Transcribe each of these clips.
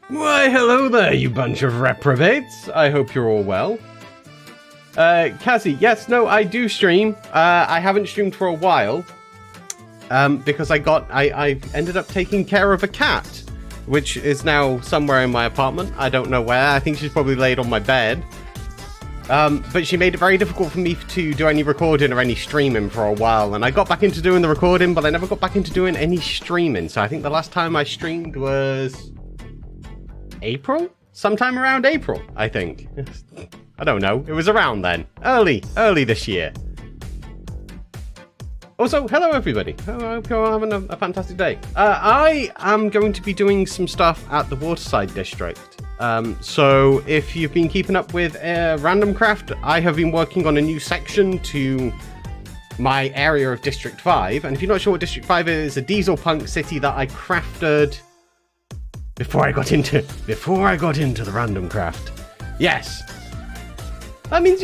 Why, hello there, you bunch of reprobates. I hope you're all well. 𝗘𝗡𝗜𝗚𝗏, yes, no, I do stream. I haven't streamed for a while. Because I ended up taking care of a cat, which is now somewhere in my apartment. I don't know where. I think she's probably laid on my bed. But she made it very difficult for me to do any recording or any streaming for a while. And I got back into doing the recording, but I never got back into doing any streaming. So I think the last time I streamed was April? Sometime around April, I think. I don't know. It was around then. Early this year. Also, hello everybody. I hope you're having a fantastic day. I am going to be doing some stuff at the Waterside District. So if you've been keeping up with Randomcraft, I have been working on a new section to my area of District 5. And if you're not sure what District 5 is, a diesel punk city that I crafted before I got into the Randomcraft. Yes. That means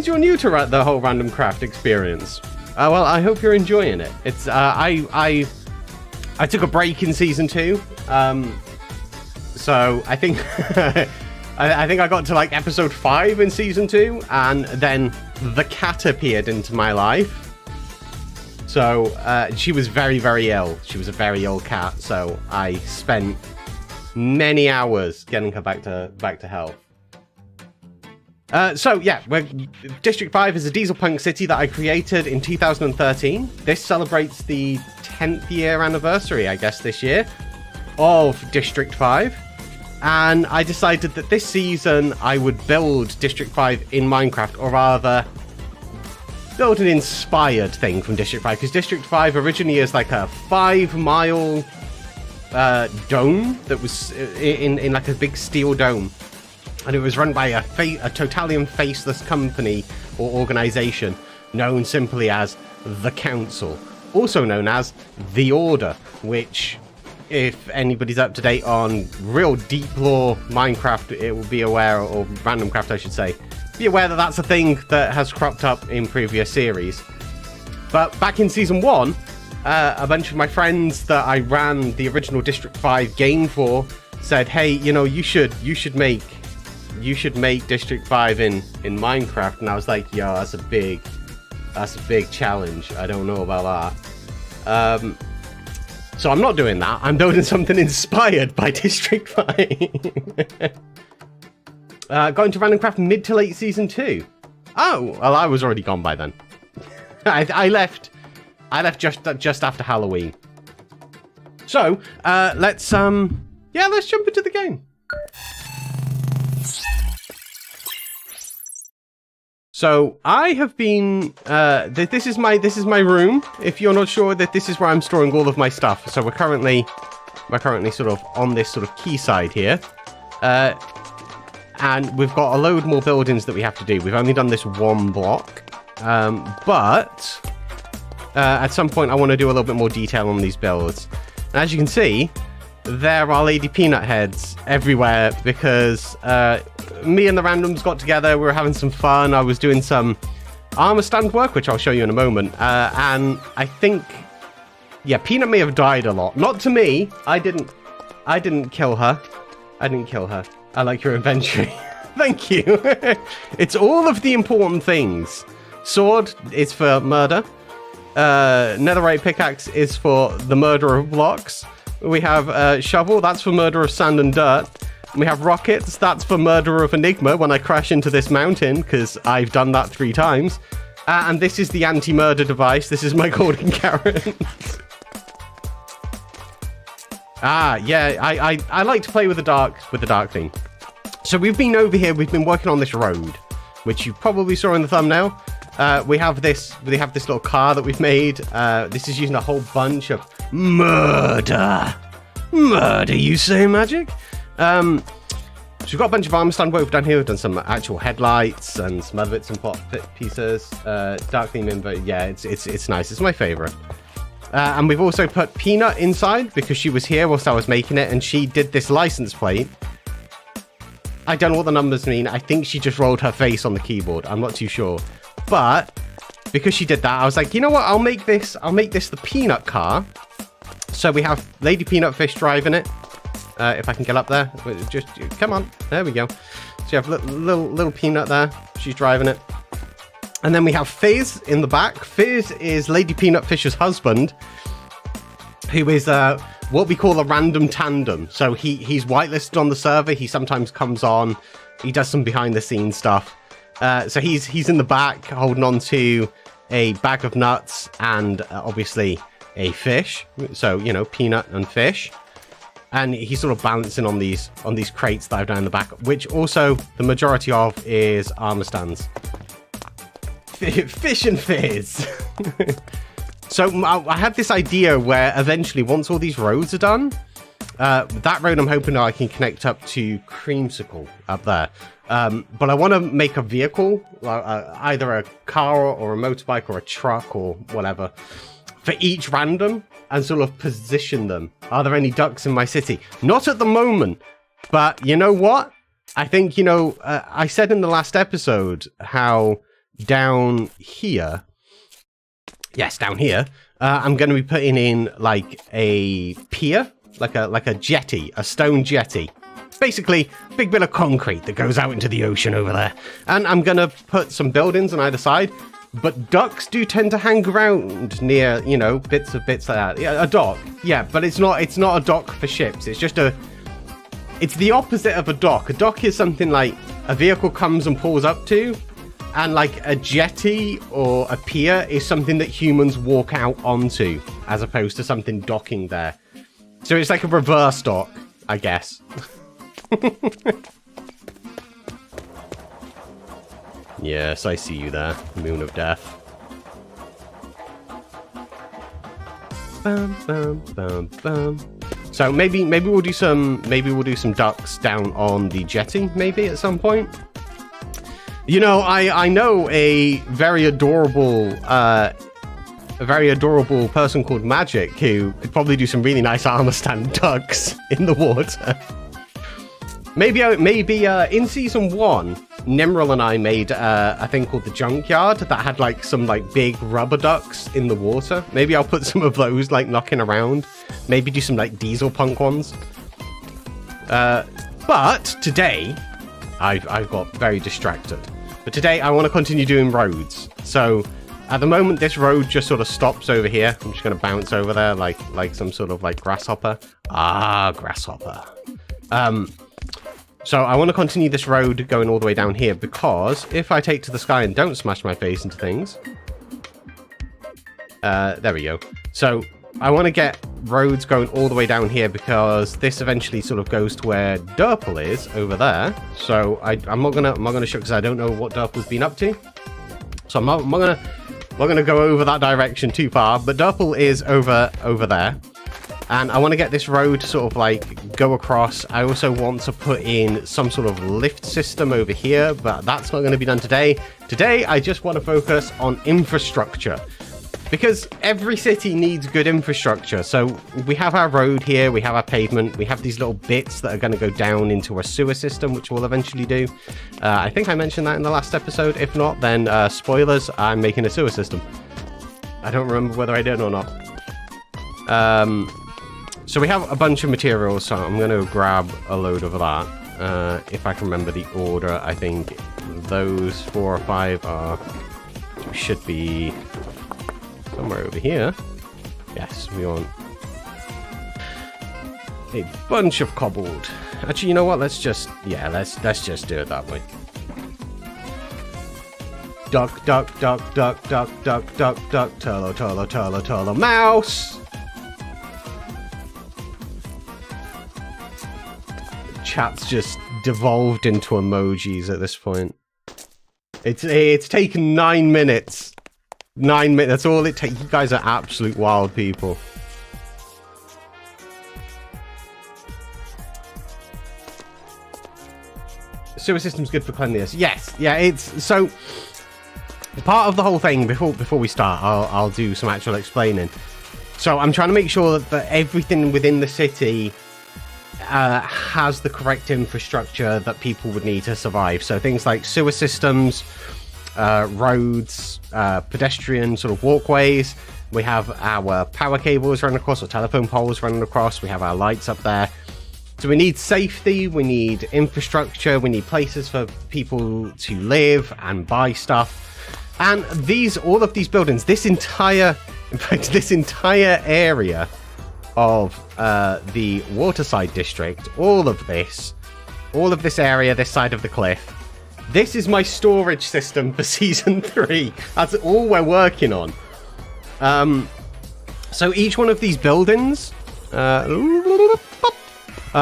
you're new to the whole Randomcraft experience. Well, I hope you're enjoying it. It's I took a break in season 2, so I think I think I got to like episode 5 in season 2, and then the cat appeared into my life. So she was very, very ill. She was a very ill cat, so I spent many hours getting her back to health. So yeah, District 5 is a diesel punk city that I created in 2013. This celebrates the 10th year anniversary, I guess, this year of District 5. And I decided that this season I would build District 5 in Minecraft, or rather build an inspired thing from District 5, because District 5 originally is like a 5-mile dome that was in like a big steel dome. And it was run by a totally faceless company or organization known simply as the Council, also known as the Order, which, if anybody's up to date on real deep lore Minecraft, it will be aware, or Randomcraft I should say, be aware that that's a thing that has cropped up in previous series. But back in season 1, a bunch of my friends that I ran the original District 5 game for said, hey, you know, you should make District 5 in Minecraft. And I was like, yo, that's a big challenge. I don't know about that. So I'm not doing that. I'm building something inspired by District 5. Got into Randomcraft mid to late season 2. Oh, well, I was already gone by then. I left just after Halloween. So let's jump into the game. So I have been, this is my room. If you're not sure, that this is where I'm storing all of my stuff. So we're currently sort of on this sort of quayside here. And we've got a load more buildings that we have to do. We've only done this one block. But at some point I want to do a little bit more detail on these builds. And as you can see, there are Lady Peanut heads everywhere because me and the randoms got together. We were having some fun. I was doing some armor stand work, which I'll show you in a moment. And I think, yeah, Peanut may have died a lot. Not to me. I didn't kill her. I like your inventory. Thank you. It's all of the important things. Sword is for murder. Netherite pickaxe is for the murder of blocks. We have shovel, that's for murder of sand and dirt. We have rockets, that's for murder of Enigma when I crash into this mountain, because I've done that 3 times. And this is the anti-murder device. This is my golden carrot. Yeah, I like to play with the dark theme. So we've been over here, we've been working on this road, which you probably saw in the thumbnail. We have this little car that we've made. This is using a whole bunch of murder, you say, magic? So we've got a bunch of armor stand work done here. We've done some actual headlights and some other bits and pieces. Dark theme, but yeah, it's nice. It's my favorite. And we've also put Peanut inside because she was here whilst I was making it, and she did this license plate. I don't know what the numbers mean. I think she just rolled her face on the keyboard. I'm not too sure. But because she did that, I was like, you know what? I'll make this the Peanut car. So we have Lady Peanut Fish driving it. if I can get up there. Just come on. There we go. So you have little Peanut there. She's driving it. And then we have Fizz in the back. Fizz is Lady Peanut Fish's husband, who is what we call a random tandem. So he's whitelisted on the server. He sometimes comes on. He does some behind the scenes stuff. So he's in the back holding on to a bag of nuts and obviously a fish. So, you know, Peanut and fish. And he's sort of balancing on these crates that I've down the back, which also the majority of is armor stands. Fish and Fizz. So I had this idea where eventually, once all these roads are done, that road I'm hoping I can connect up to 𝗕𝗢𝗘𝗖𝗓𝗔𝗗 up there. But I want to make a vehicle, either a car or a motorbike or a truck or whatever, for each random and sort of position them. Are there any ducks in my city? Not at the moment, but you know what? I think, you know, I said in the last episode how down here, yes, down here, I'm going to be putting in like a pier, like a jetty, a stone jetty. Basically, a big bit of concrete that goes out into the ocean over there. And I'm going to put some buildings on either side. But ducks do tend to hang around near, you know, bits like that. Yeah, a dock. Yeah, but it's not a dock for ships. It's just it's the opposite of a dock. A dock is something like a vehicle comes and pulls up to. And like a jetty or a pier is something that humans walk out onto, as opposed to something docking there. So it's like a reverse dock, I guess. Yes, I see you there, Moon of Death. Bum, bum, bum, bum. So maybe we'll do some ducks down on the jetty, maybe at some point. You know, I know a very adorable person called Magic who could probably do some really nice armor stand ducks in the water. Maybe in season 1, Nimril and I made a thing called the Junkyard that had like some like big rubber ducks in the water. Maybe I'll put some of those like knocking around. Maybe do some like 𝗕𝗢𝗘𝗓𝗔𝗗 ones. But today, I've got very distracted. But today I want to continue doing roads. So at the moment this road just sort of stops over here. I'm just going to bounce over there like some sort of like grasshopper. Ah, grasshopper. So I want to continue this road going all the way down here because if I take to the sky and don't smash my face into things... there we go. So I want to get roads going all the way down here because this eventually sort of goes to where Derpol is over there. So I'm not gonna show because I don't know what Derpol's been up to. So I'm not gonna go over that direction too far. But Derpol is over there. And I want to get this road to sort of like go across. I also want to put in some sort of lift system over here, but that's not going to be done today. Today, I just want to focus on infrastructure because every city needs good infrastructure. So we have our road here, we have our pavement, we have these little bits that are going to go down into a sewer system, which we'll eventually do. I think I mentioned that in the last episode. If not, then spoilers, I'm making a sewer system. I don't remember whether I did or not. So we have a bunch of materials, so I'm going to grab a load of that. If I can remember the order, I think those 4 or 5 should be somewhere over here. Yes, we want a bunch of cobbled. Actually, you know what? Let's just do it that way. Duck, duck, duck, duck, duck, duck, duck, duck, 𝗕𝗢𝗘𝗓𝗓𝗓𝗓𝗓 mouse. Chat's just devolved into emojis at this point. It's taken 9 minutes. 9 minutes, that's all it takes. You guys are absolute wild people. The sewer system's good for cleanliness. Yes, yeah, it's so part of the whole thing before we start, I'll do some actual explaining. So I'm trying to make sure that everything within the city has the correct infrastructure that people would need to survive. So things like sewer systems, roads, pedestrian sort of walkways. We have our power cables running across, or telephone poles running across. We have our lights up there. So we need safety, we need infrastructure, we need places for people to live and buy stuff. And all of these buildings, this entire area of the Waterside District, all of this area, this side of the cliff, this is my storage system for Season 3. That's all we're working on. So each one of these buildings...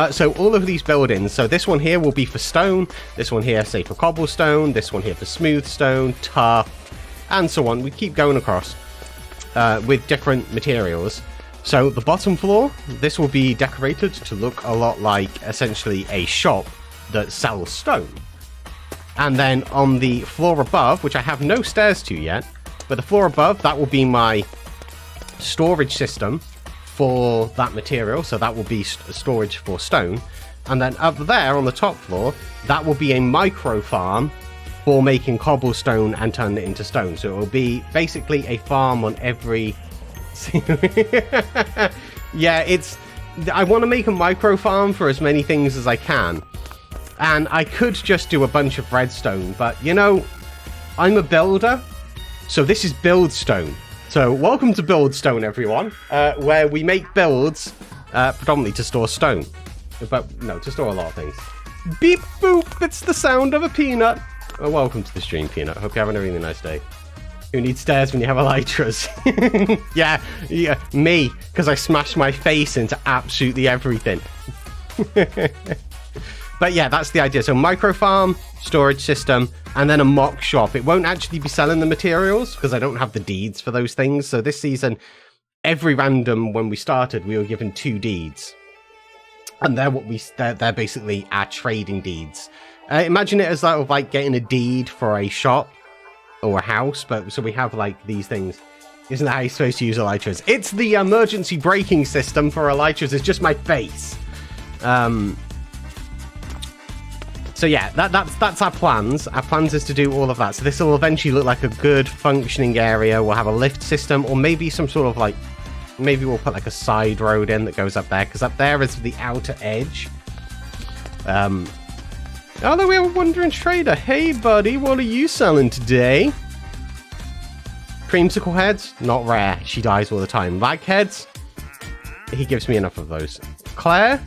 so all of these buildings, so this one here will be for stone, this one here, say, for cobblestone, this one here for smooth stone, turf, and so on. We keep going across with different materials. So the bottom floor, this will be decorated to look a lot like, essentially, a shop that sells stone. And then on the floor above, which I have no stairs to yet, but the floor above, that will be my storage system for that material, so that will be storage for stone. And then up there on the top floor, that will be a micro farm for making cobblestone and turn it into stone. So it will be basically a farm on every... Yeah, I want to make a micro farm for as many things as I can. And I could just do a bunch of redstone, but you know, I'm a builder, so this is buildstone. So, welcome to Buildstone, everyone, where we make builds predominantly to store stone. But, no, to store a lot of things. Beep boop, it's the sound of a peanut. Oh, welcome to the stream, Peanut. Hope you're having a really nice day. Who needs stairs when you have elytras? yeah, me, because I smashed my face into absolutely everything. But yeah, that's the idea. So micro farm, storage system, and then a mock shop. It won't actually be selling the materials because I don't have the deeds for those things. So this season, every random, when we started, we were given 2 deeds. And they're basically our trading deeds. Imagine it as sort of like getting a deed for a shop or a house. But so we have like these things. Isn't that how you're supposed to use elytras? It's the emergency braking system for elytras. It's just my face. So yeah, that's our plans. Our plans is to do all of that. So this will eventually look like a good functioning area. We'll have a lift system, or maybe some sort of like, maybe we'll put like a side road in that goes up there, because up there is the outer edge. Although we have a wandering trader. Hey buddy, what are you selling today? Creamsicle heads, not rare. She dies all the time. Lag heads, he gives me enough of those. Claire?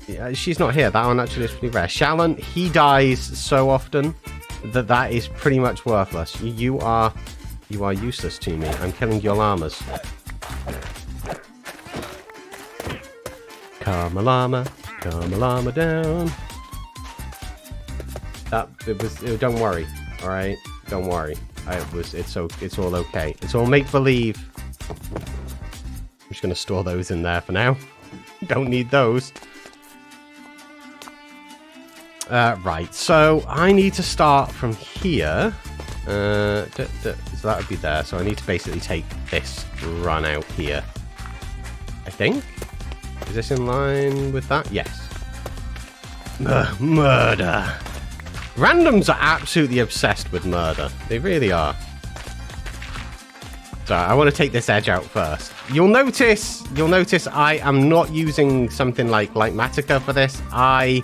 Yeah, she's not here. That one actually is pretty rare. Shallon, he dies so often that is pretty much worthless. You are useless to me. I'm killing your llamas. Calm a llama down. Don't worry. All right, don't worry. It's all okay. It's all make believe. I'm just gonna store those in there for now. Don't need those. Right, so I need to start from here. So that would be there. So I need to basically take this run out here. I think. Is this in line with that? Yes. Murder. Randoms are absolutely obsessed with murder. They really are. So I want to take this edge out first. You'll notice I am not using something like 𝗕𝗢𝗔𝗗𝗚 for this. I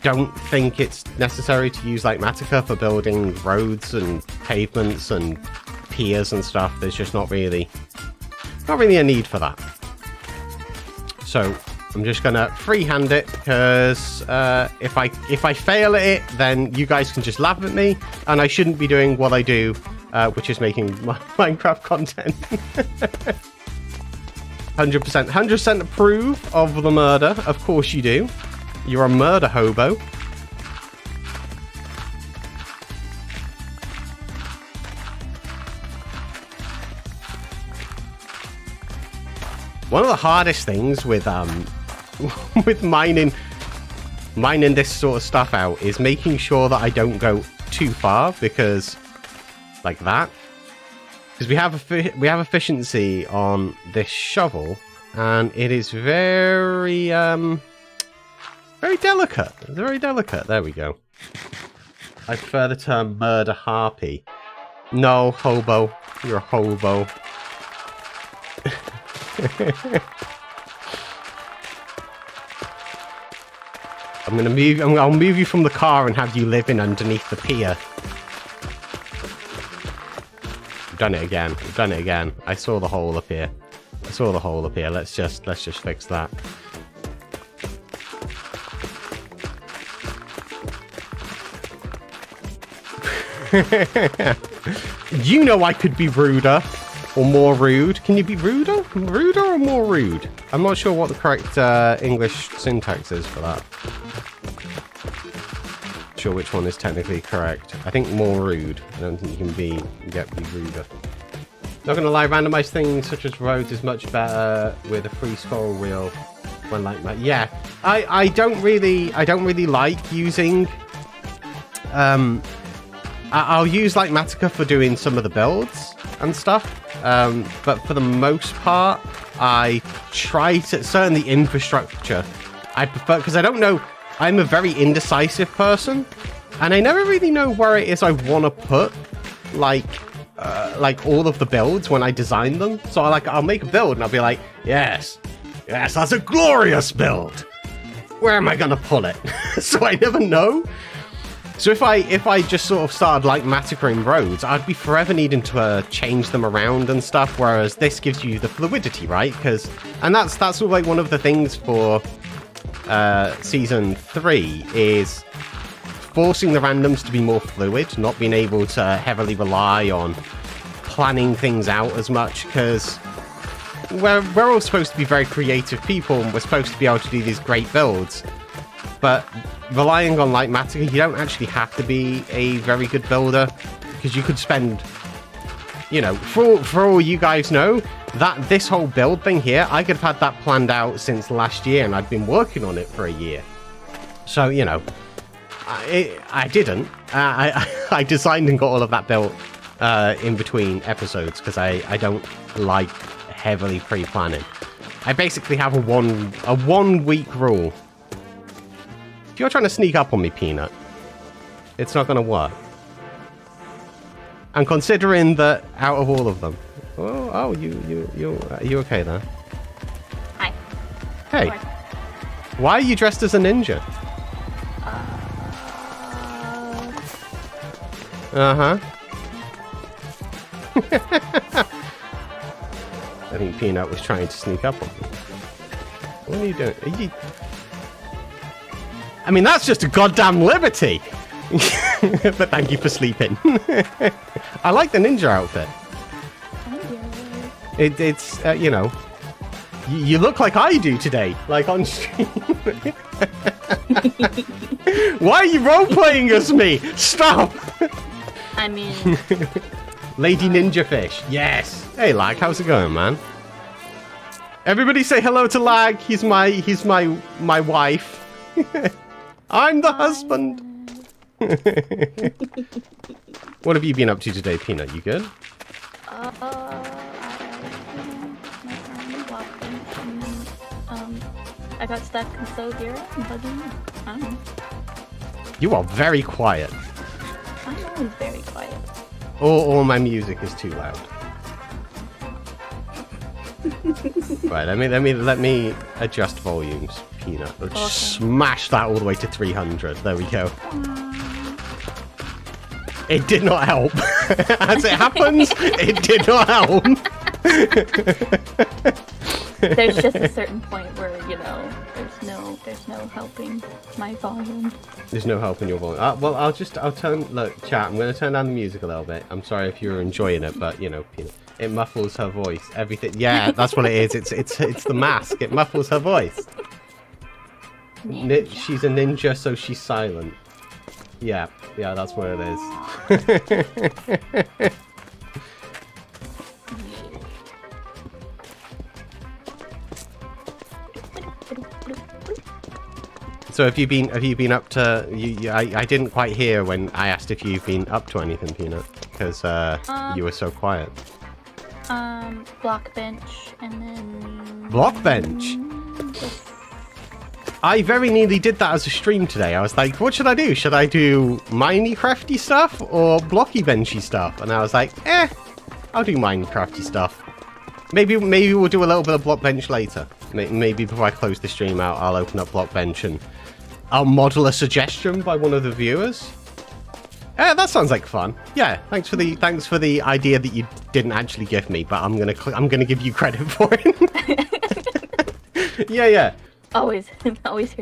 don't think it's necessary to use 𝗕𝗢𝗔𝗗𝗚 for building roads and pavements and piers and stuff. There's just not really a need for that. So I'm just gonna freehand it, because if I fail at it, then you guys can just laugh at me, and I shouldn't be doing what I do, which is making Minecraft content. 100% approve of the murder. Of course you do. You're a murder hobo. One of the hardest things with with mining this sort of stuff out is making sure that I don't go too far, because like that, because we have efficiency on this shovel, and it is very delicate. Very delicate. There we go. I prefer the term murder harpy. No, hobo. You're a hobo. I'm gonna move. I'll move you from the car and have you living underneath the pier. We've done it again. We've done it again. I saw the hole up here. I saw the hole up here. Let's just fix that. You know I could be ruder or more rude. Can you be ruder? Ruder or more rude? I'm not sure what the correct English syntax is for that. Not sure which one is technically correct. I think more rude. I don't think you can be ruder. Not gonna lie, randomized things such as roads is much better with a free scroll wheel when like that. Yeah, I don't really like using I'll use like 𝗲𝗡𝗃 for doing some of the builds and stuff, but for the most part, I try to, certainly infrastructure, I prefer, because I don't know, I'm a very indecisive person, and I never really know where it is I want to put, like all of the builds when I design them. So I'll make a build and I'll be like, yes, that's a glorious build. Where am I going to put it? So I never know. So if I just sort of started like massacring roads, I'd be forever needing to change them around and stuff. Whereas this gives you the fluidity, right? And that's sort of like one of the things for season 3 is forcing the randoms to be more fluid, not being able to heavily rely on planning things out as much. Because we're all supposed to be very creative people, and we're supposed to be able to do these great builds, but relying on like 𝗲𝗃𝗃, you don't actually have to be a very good builder, because you could spend, you know, for all you guys know, that this whole build thing here, I could have had that planned out since last year, and I'd been working on it for a year. So, you know, I didn't. I designed and got all of that built in between episodes, because I don't like heavily pre-planning. I basically have a one week rule. If you're trying to sneak up on me, Peanut, it's not going to work. And considering that out of all of them, are you okay there? Hi. Hey, why are you dressed as a ninja? I think Peanut was trying to sneak up on me. What are you doing? I mean, that's just a goddamn liberty. But thank you for sleeping. I like the ninja outfit. It's you know, you look like I do today, like on stream. Why are you role-playing as me? Stop! I mean... Lady Ninja Fish, yes. Hey, Lag, how's it going, man? Everybody say hello to Lag. He's my wife. I'm the husband. What have you been up to today, Peanut? You good? I got stuck in 𝗖𝗙𝗘𝗖𝗞 and bugging. I don't know. You are very quiet. I'm always very quiet. All my music is too loud. Right, let me adjust volumes, Peanut. Let's smash that all the way to 300. There we go. It did not help. As it happens, it did not help. There's just a certain point where, you know, there's no helping my volume. There's no helping your volume. Well, I'll turn, look, chat, I'm going to turn down the music a little bit. I'm sorry if you're enjoying it, but, you know, Peanut, it muffles her voice. Everything, yeah, that's what it is. It's the mask. It muffles her voice. She's a ninja, so she's silent. Yeah, that's what it is. So have you been up to? I didn't quite hear when I asked if you've been up to anything, Peanut, because you were so quiet. Block bench, and then... Block bench? I very nearly did that as a stream today. I was like, what should I do? Should I do Minecrafty stuff or blocky benchy stuff? And I was like, I'll do Minecrafty stuff. Maybe we'll do a little bit of block bench later. Maybe before I close the stream out, I'll open up block bench and I'll model a suggestion by one of the viewers. That sounds like fun. Yeah, thanks for the idea that you didn't actually give me, but I'm gonna give you credit for it. Yeah. Always here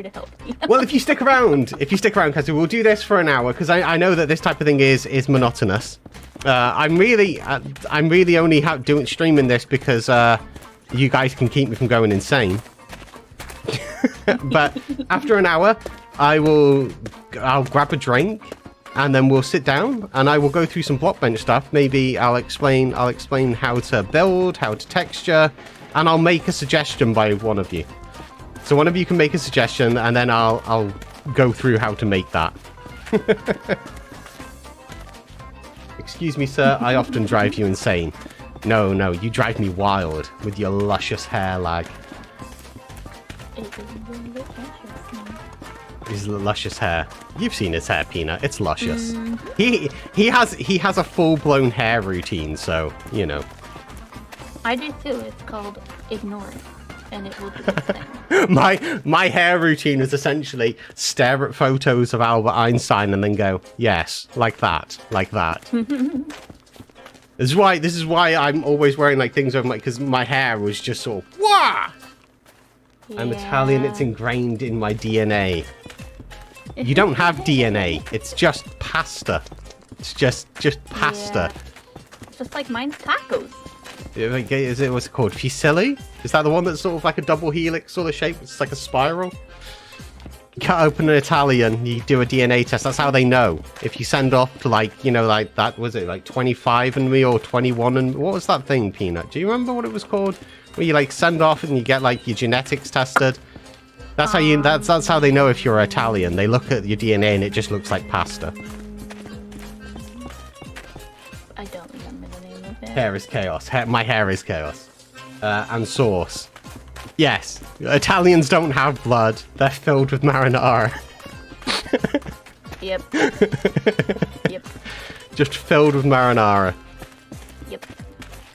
to help you. Well, if you stick around, because we'll do this for an hour, because I know that this type of thing is monotonous. I'm really only streaming this because you guys can keep me from going insane. But after an hour, I'll grab a drink. And then we'll sit down, and I will go through some block bench stuff. Maybe I'll explain how to build, how to texture, and I'll make a suggestion by one of you. So one of you can make a suggestion, and then I'll go through how to make that. Excuse me, sir. I often drive you insane. No, you drive me wild with your luscious hair, lag. His luscious hair. You've seen his hair, Peanut. It's luscious. He has a full-blown hair routine, so you know. I do too. It's called ignore it, and it will do the thing. My hair routine is essentially stare at photos of Albert Einstein and then go, yes, like that. This is why I'm always wearing like things over my, because my hair was just sort of wah. Yeah. I'm Italian. It's ingrained in my DNA. You don't have DNA. It's just pasta. It's just pasta. Yeah. Just like mine's tacos. Is it what's it called? Fusilli? Is that the one that's sort of like a double helix sort of shape? It's like a spiral. You cut open an Italian. You do a DNA test. That's how they know. If you send off to like that, was it like 25andMe or 21andMe? What was that thing, Peanut? Do you remember what it was called? Where you like send off and you get like your genetics tested. That's how that's how they know if you're Italian. They look at your DNA and it just looks like pasta. I don't remember the name of it. Hair is chaos. My hair is chaos. And sauce. Yes, Italians don't have blood. They're filled with marinara. Yep. Yep. Just filled with marinara. Yep.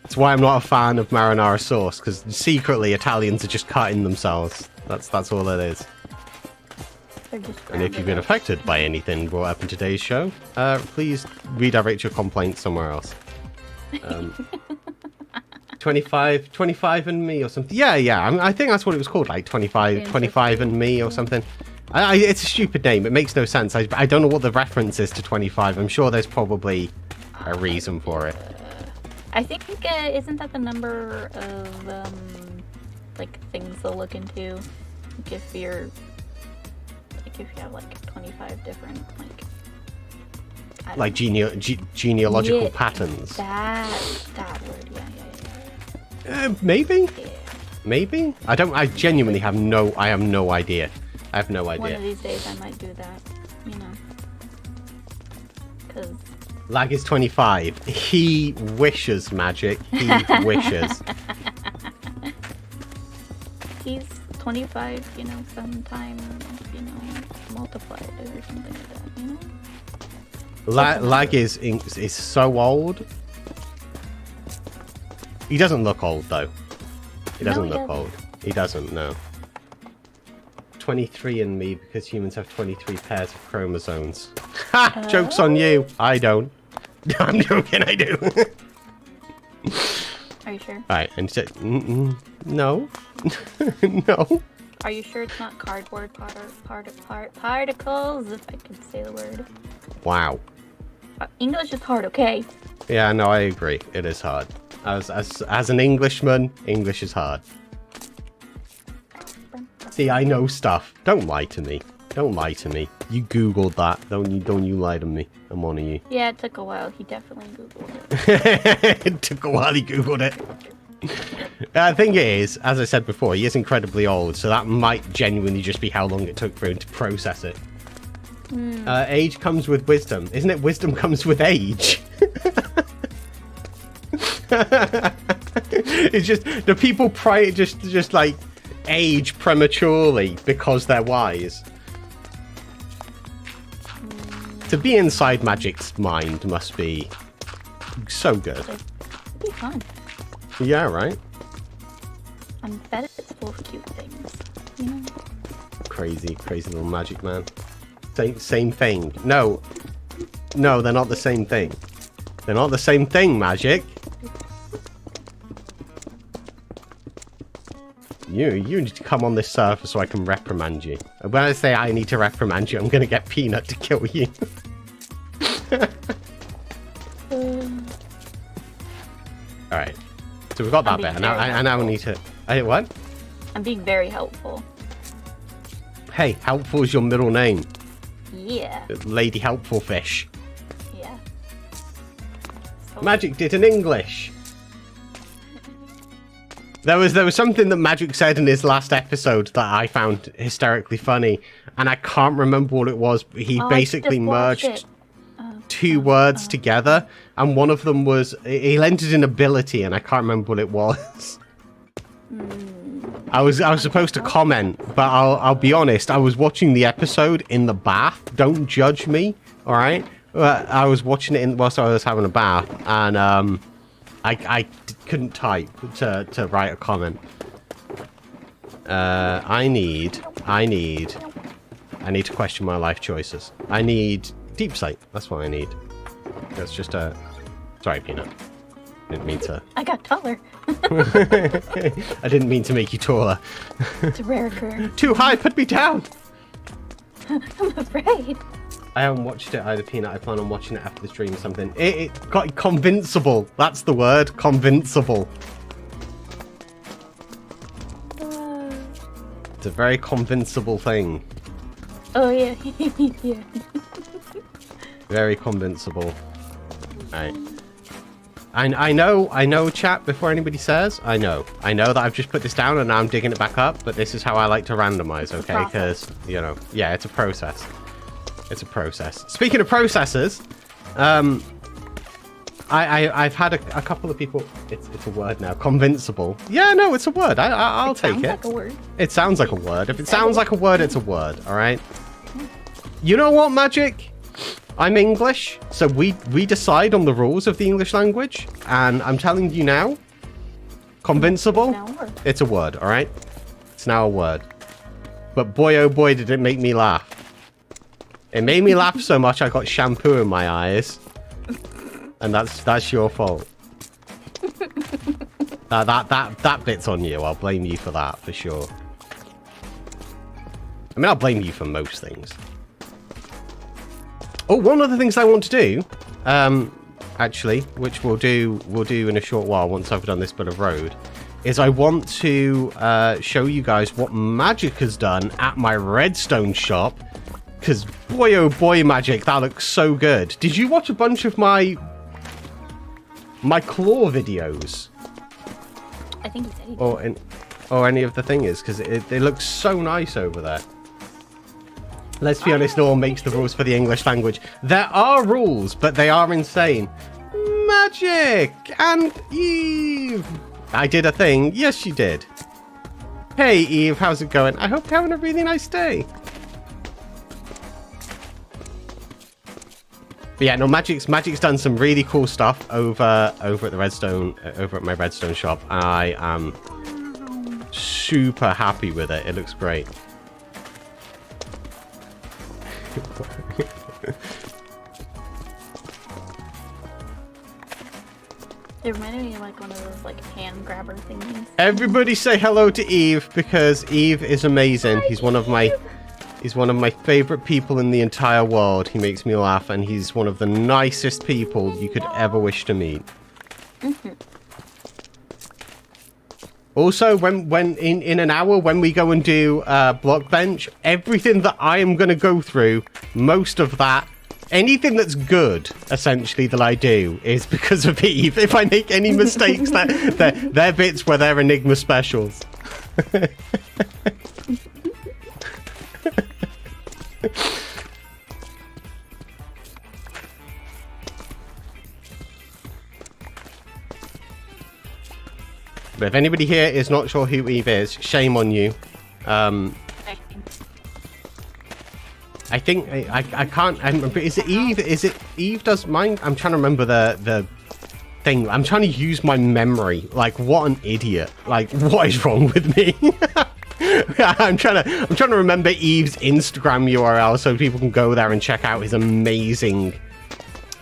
That's why I'm not a fan of marinara sauce, because secretly Italians are just cutting themselves. That's all it is. And if you've been affected by anything brought up in today's show, please redirect your complaint somewhere else. 25andMe or something. Yeah. I think that's what it was called, like 25andMe or something. It's a stupid name. It makes no sense. I don't know what the reference is to 25. I'm sure there's probably a reason for it. I think isn't that the number of like things they'll look into? Like if you have like 25 different like genealogical patterns. That word, yeah. Maybe. Yeah. Maybe. I genuinely have no idea. I have no idea. One of these days I might do that, you know. Cause Lag is 25. He wishes, Magic. He wishes. He's 25, you know, sometime, you know, multiplied or something like that, you know? Lag is so old. He doesn't look old, though. He doesn't look old. He doesn't, no. 23andMe, because humans have 23 pairs of chromosomes. Ha! Joke's on you. I don't. I'm joking, I do. Are you sure? Alright, and so, no. No. Are you sure it's not cardboard particles, if I can say the word? Wow. English is hard, okay? Yeah, no, I agree. It is hard. As an Englishman, English is hard. See, I know stuff. Don't lie to me. Don't lie to me. You Googled that. Don't you lie to me. I'm one of you. Yeah, it took a while. He definitely Googled it. It took a while. He Googled it. The thing is, as I said before, he is incredibly old, so that might genuinely just be how long it took for him to process it. Age comes with wisdom. Isn't it wisdom comes with age? It's just the people just like age prematurely because they're wise. To be inside Magic's mind must be so good. It'd be fun. Yeah, right? I bet it's full of cute things. You know? crazy little magic man. Same thing. No, they're not the same thing. They're not the same thing, Magic. You need to come on this server so I can reprimand you. When I say I need to reprimand you, I'm going to get Peanut to kill you. Alright. So we've got that bit. And now we need to... what? I'm being very helpful. Hey, helpful is your middle name. Yeah. Lady Helpful Fish. Yeah. So Magic did in English. There was something that Magic said in his last episode that I found hysterically funny, and I can't remember what it was. He basically merged two words together, and one of them was he entered an ability, and I can't remember what it was. I was supposed to comment, but I'll be honest. I was watching the episode in the bath. Don't judge me, all right? I was watching it whilst I was having a bath, and I couldn't type to write a comment. I need to question my life choices. I need deep sight. That's what I need. That's just a... Sorry, Peanut. Didn't mean to... I got taller. I didn't mean to make you taller. It's a rare occurrence. Too high, put me down! I'm afraid. I haven't watched it either, Peanut. I plan on watching it after the stream or something. It got convincible. That's the word. Convincible. It's a very convincible thing. Oh, yeah. Yeah. Very convincible. Right. I know, chat, before anybody says, I know that I've just put this down and now I'm digging it back up, but this is how I like to randomize, okay? Because, you know, yeah, it's a process. It's a process. Speaking of processes, I've had a couple of people... It's a word now. Convincible. Yeah, no, it's a word. I'll take it. It sounds like a word. It sounds like a word. If it sounds like a word, it's a word, alright? You know what, Magic? I'm English, so we decide on the rules of the English language, and I'm telling you now, convincible, it's a word, alright? It's now a word. But boy, oh boy, did it make me laugh. It made me laugh so much I got shampoo in my eyes. And that's your fault. That bit's on you. I'll blame you for that, for sure. I mean, I'll blame you for most things. Oh, one of the things I want to do, actually, which we'll do in a short while once I've done this bit of road, is I want to show you guys what Magic has done at my redstone shop. Because boy, oh boy, Magic, that looks so good. Did you watch a bunch of my claw videos? I think he said he did. Or any of the thingers, because it looks so nice over there. Let's be honest, no one makes the rules for the English language. There are rules, but they are insane. Magic and Eve. I did a thing. Yes, you did. Hey, Eve, how's it going? I hope you're having a really nice day. But yeah, no, Magic's done some really cool stuff over at the redstone, over at my redstone shop. I am super happy with it. It looks great. It reminded me of like one of those like hand grabber thingies. Everybody say hello to Eve because Eve is amazing. He's one of my favorite people in the entire world. He makes me laugh, and he's one of the nicest people you could ever wish to meet. Also, when in an hour, when we go and do block bench, everything that I am going to go through, most of that, anything that's good, essentially, that I do, is because of Eve. If I make any mistakes, they're bits where they're Enigma specials. But if anybody here is not sure who Eve is, shame on you. I think I can't. I remember. Is it Eve? Is it Eve does mine? I'm trying to remember the thing. I'm trying to use my memory. Like, what an idiot! Like, what is wrong with me? I'm trying to remember Eve's Instagram URL so people can go there and check out his amazing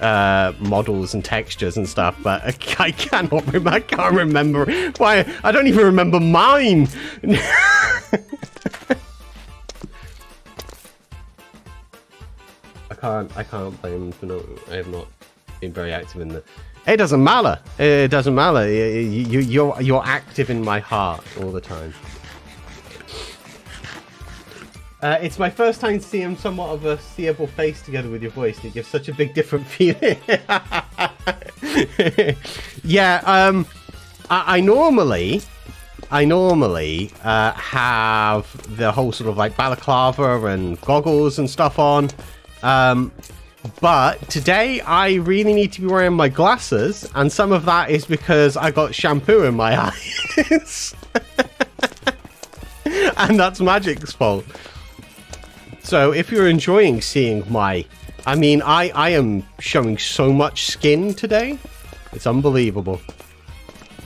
models and textures and stuff, but I can't remember why. I don't even remember mine. I can't play him for I have not been very active in the. It doesn't matter. It doesn't matter. You're active in my heart all the time. It's my first time seeing somewhat of a seeable face together with your voice. It gives such a big different feeling. Yeah. I normally have the whole sort of like balaclava and goggles and stuff on. But today I really need to be wearing my glasses, and some of that is because I got shampoo in my eyes. And that's Magic's fault. So if you're enjoying seeing my... I mean, I am showing so much skin today. It's unbelievable.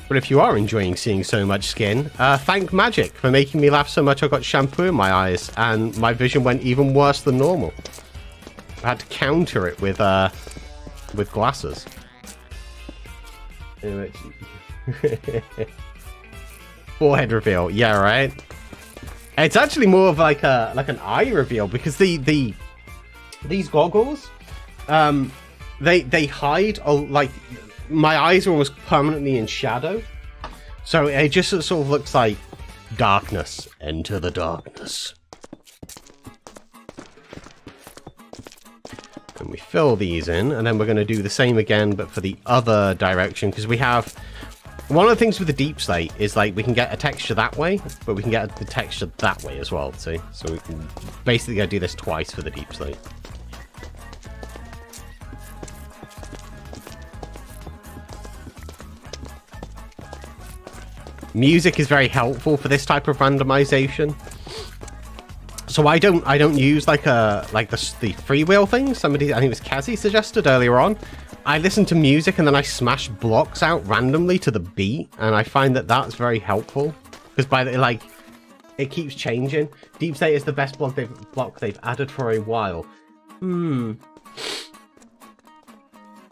But if you are enjoying seeing so much skin, thank Magic for making me laugh so much I got shampoo in my eyes, and my vision went even worse than normal. I had to counter it with glasses. Anyway. Forehead reveal, yeah, right. It's actually more of like an eye reveal, because these goggles, they hide, like my eyes are almost permanently in shadow, so it just sort of looks like darkness. Enter the darkness. And we fill these in, and then we're going to do the same again, but for the other direction, because we have... One of the things with the deep slate is, like, we can get a texture that way, but we can get the texture that way as well, see? So we can basically go do this twice for the deep slate. Music is very helpful for this type of randomization. So I don't use like the freewheel thing. Somebody, I think it was Kazzy, suggested earlier on. I listen to music and then I smash blocks out randomly to the beat, and I find that that's very helpful, because by the it keeps changing. Deep State is the best block they've added for a while.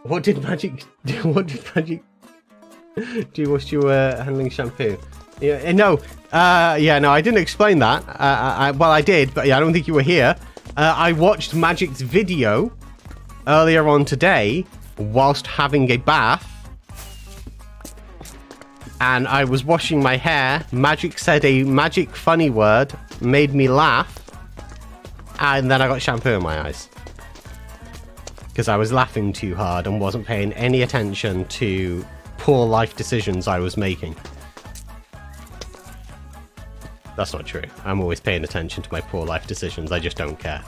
What did Magic do? What did Magic do whilst you were handling shampoo? Yeah, no. Yeah, no, I didn't explain that. Well, I did, but yeah, I don't think you were here. I watched Magic's video earlier on today whilst having a bath, and I was washing my hair. Magic said a magic funny word, made me laugh, and then I got shampoo in my eyes because I was laughing too hard and wasn't paying any attention to poor life decisions I was making. That's not true. I'm always paying attention to my poor life decisions. I just don't care.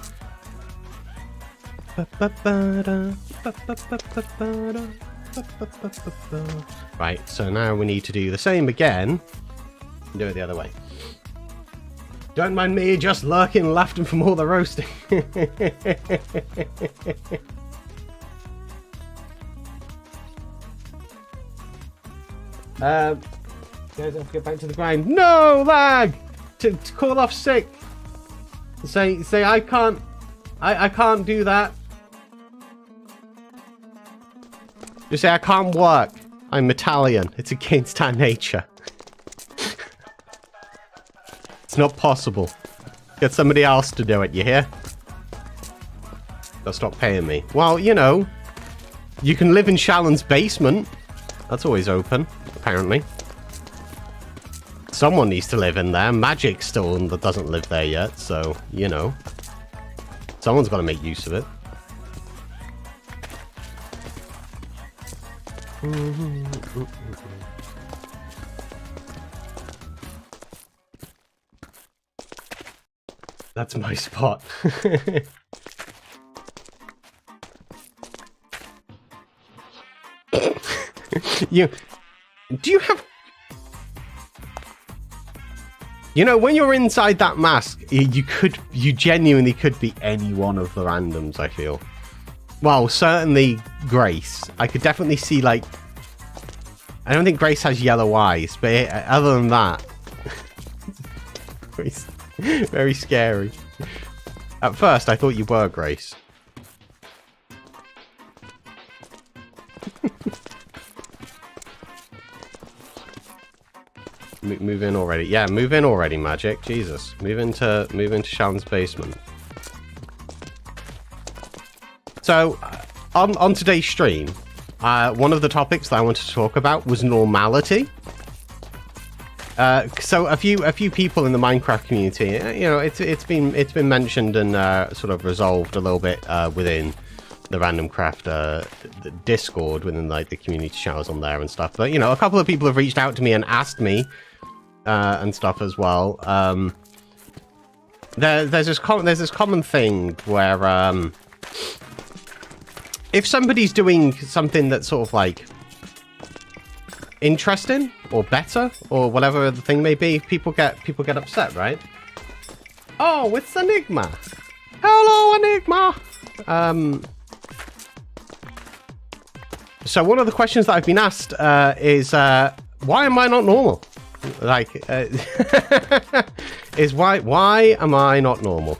Right, so now we need to do the same again. Do it the other way. Don't mind me, just lurking and laughing from all the roasting. Guys, I have to get back to the grind. No, lag! To call off sick. Say I can't do that. Just say I can't work. I'm Italian. It's against our nature. It's not possible. Get somebody else to do it, you hear? They'll stop paying me. Well, you know, you can live in Shallon's basement. That's always open, apparently. Someone needs to live in there. Magic still doesn't live there yet, so, you know. Someone's got to make use of it. That's my spot. Do you have... You know, when you're inside that mask, you genuinely could be any one of the randoms, I feel. Well, certainly Grace. I could definitely see, like... I don't think Grace has yellow eyes, but other than that... Very scary. At first, I thought you were Grace. Move in already. Yeah, move in already, Magic. Jesus. Move into 𝗕𝗢𝗓𝗔𝗗𝗓 basement. So, on today's stream, one of the topics that I wanted to talk about was normality. So a few people in the Minecraft community, you know, it's been mentioned and sort of resolved a little bit within the Randomcraft the Discord, within like the community channels on there and stuff. But you know, a couple of people have reached out to me and asked me and stuff as well. There's this common thing where if somebody's doing something that's sort of like interesting or better or whatever the thing may be, people get upset, right? Oh, it's 𝗔𝗢𝗫𝗛𝗓. Hello, 𝗔𝗢𝗫𝗛𝗓. So one of the questions that I've been asked is why am I not normal? Like, is why am I not normal?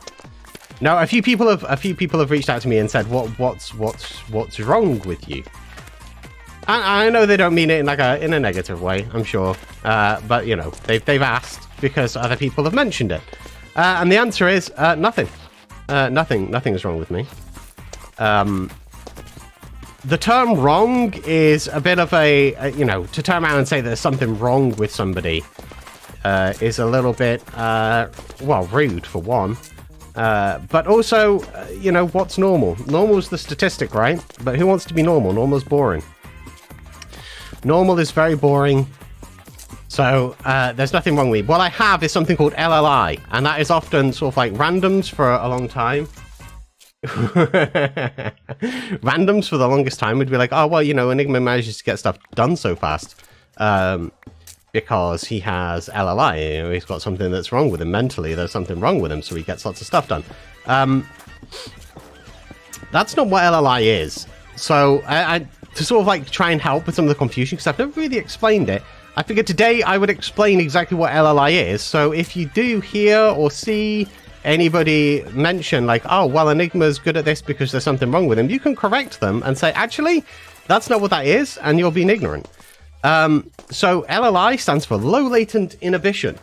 Now, a few people have reached out to me and said, what's wrong with you? And I know they don't mean it in like in a negative way, I'm sure, but you know, they've asked because other people have mentioned it, and the answer is nothing. Nothing is wrong with me. The term wrong is a bit of a, you know, to turn around and say there's something wrong with somebody is a little bit, well, rude for one. But also, you know, what's normal? Normal's the statistic, right? But who wants to be normal? Normal's boring. Normal is very boring. So, there's nothing wrong with me. What I have is something called LLI, and that is often sort of like randoms for a long time. Randoms for the longest time would be like, oh, well, you know, 𝗕𝗫𝗓 manages to get stuff done so fast because he has LLI. You know, he's got something that's wrong with him mentally. There's something wrong with him, so he gets lots of stuff done. That's not what LLI is. So I to sort of like try and help with some of the confusion, because I've never really explained it, I figured today I would explain exactly what LLI is. So if you do hear or see anybody mention like, oh, well, 𝗕𝗫𝗓𝗔𝗗 is good at this because there's something wrong with him, you can correct them and say, actually, that's not what that is, and you're being ignorant. So LLI stands for low latent inhibition.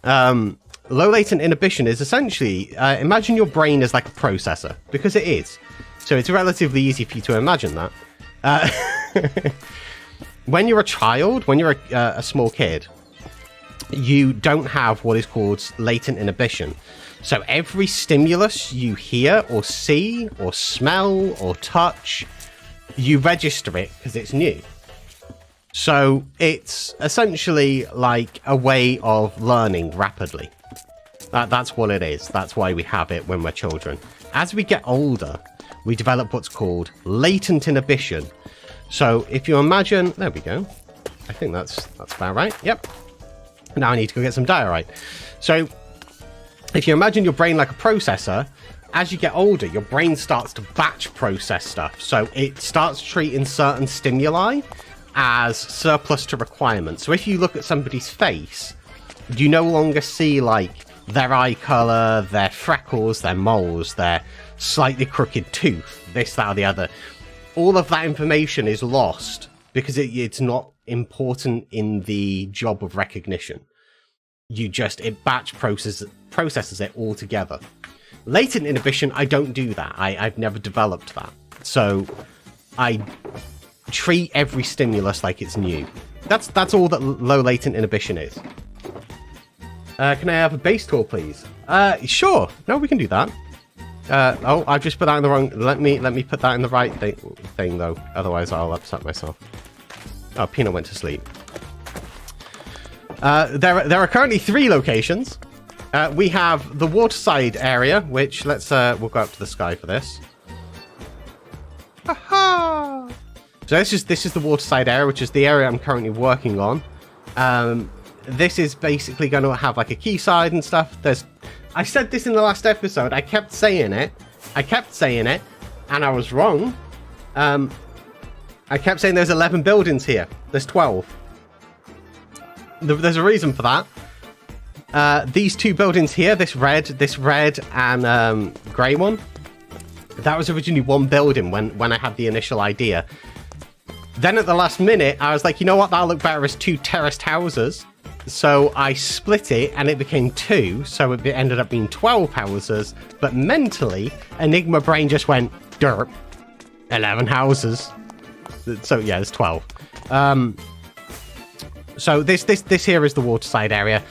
Low latent inhibition is essentially, imagine your brain is like a processor, because it is. So it's relatively easy for you to imagine that. When you're a child, when you're a small kid, you don't have what is called latent inhibition. So every stimulus you hear or see or smell or touch, you register it because it's new. So it's essentially like a way of learning rapidly. That's what it is. That's why we have it when we're children. As we get older, we develop what's called latent inhibition. So if you imagine, there we go. I think that's about right. Yep. Now I need to go get some diorite. So if you imagine your brain like a processor, as you get older, your brain starts to batch process stuff. So it starts treating certain stimuli as surplus to requirements. So if you look at somebody's face, you no longer see like their eye color, their freckles, their moles, their slightly crooked tooth, this, that, or the other. All of that information is lost because it's not important in the job of recognition. It batch processes it all together. Latent inhibition, I don't do that. I've never developed that. So I treat every stimulus like it's new. That's all that low latent inhibition is. Can I have a base tool, please? Sure. No, we can do that. Oh, I've just put that in the wrong... Let me put that in the right thing, though. Otherwise, I'll upset myself. Oh, Peanut went to sleep. There are currently 3 locations. We have the Waterside area, which we'll go up to the sky for this. Aha! So this is the Waterside area, which is the area I'm currently working on. This is basically going to have like a key side and stuff. I said this in the last episode. I kept saying it, and I was wrong. I kept saying there's 11 buildings here. There's 12. There's a reason for that. these two buildings here, this red and grey one, that was originally one building when I had the initial idea. Then at the last minute, I was like, you know what, that'll look better as two terraced houses. So I split it and it became 2, so it ended up being 12 houses. But mentally, Enigma Brain just went, derp, 11 houses. So yeah, there's 12. So this here is the Waterside area.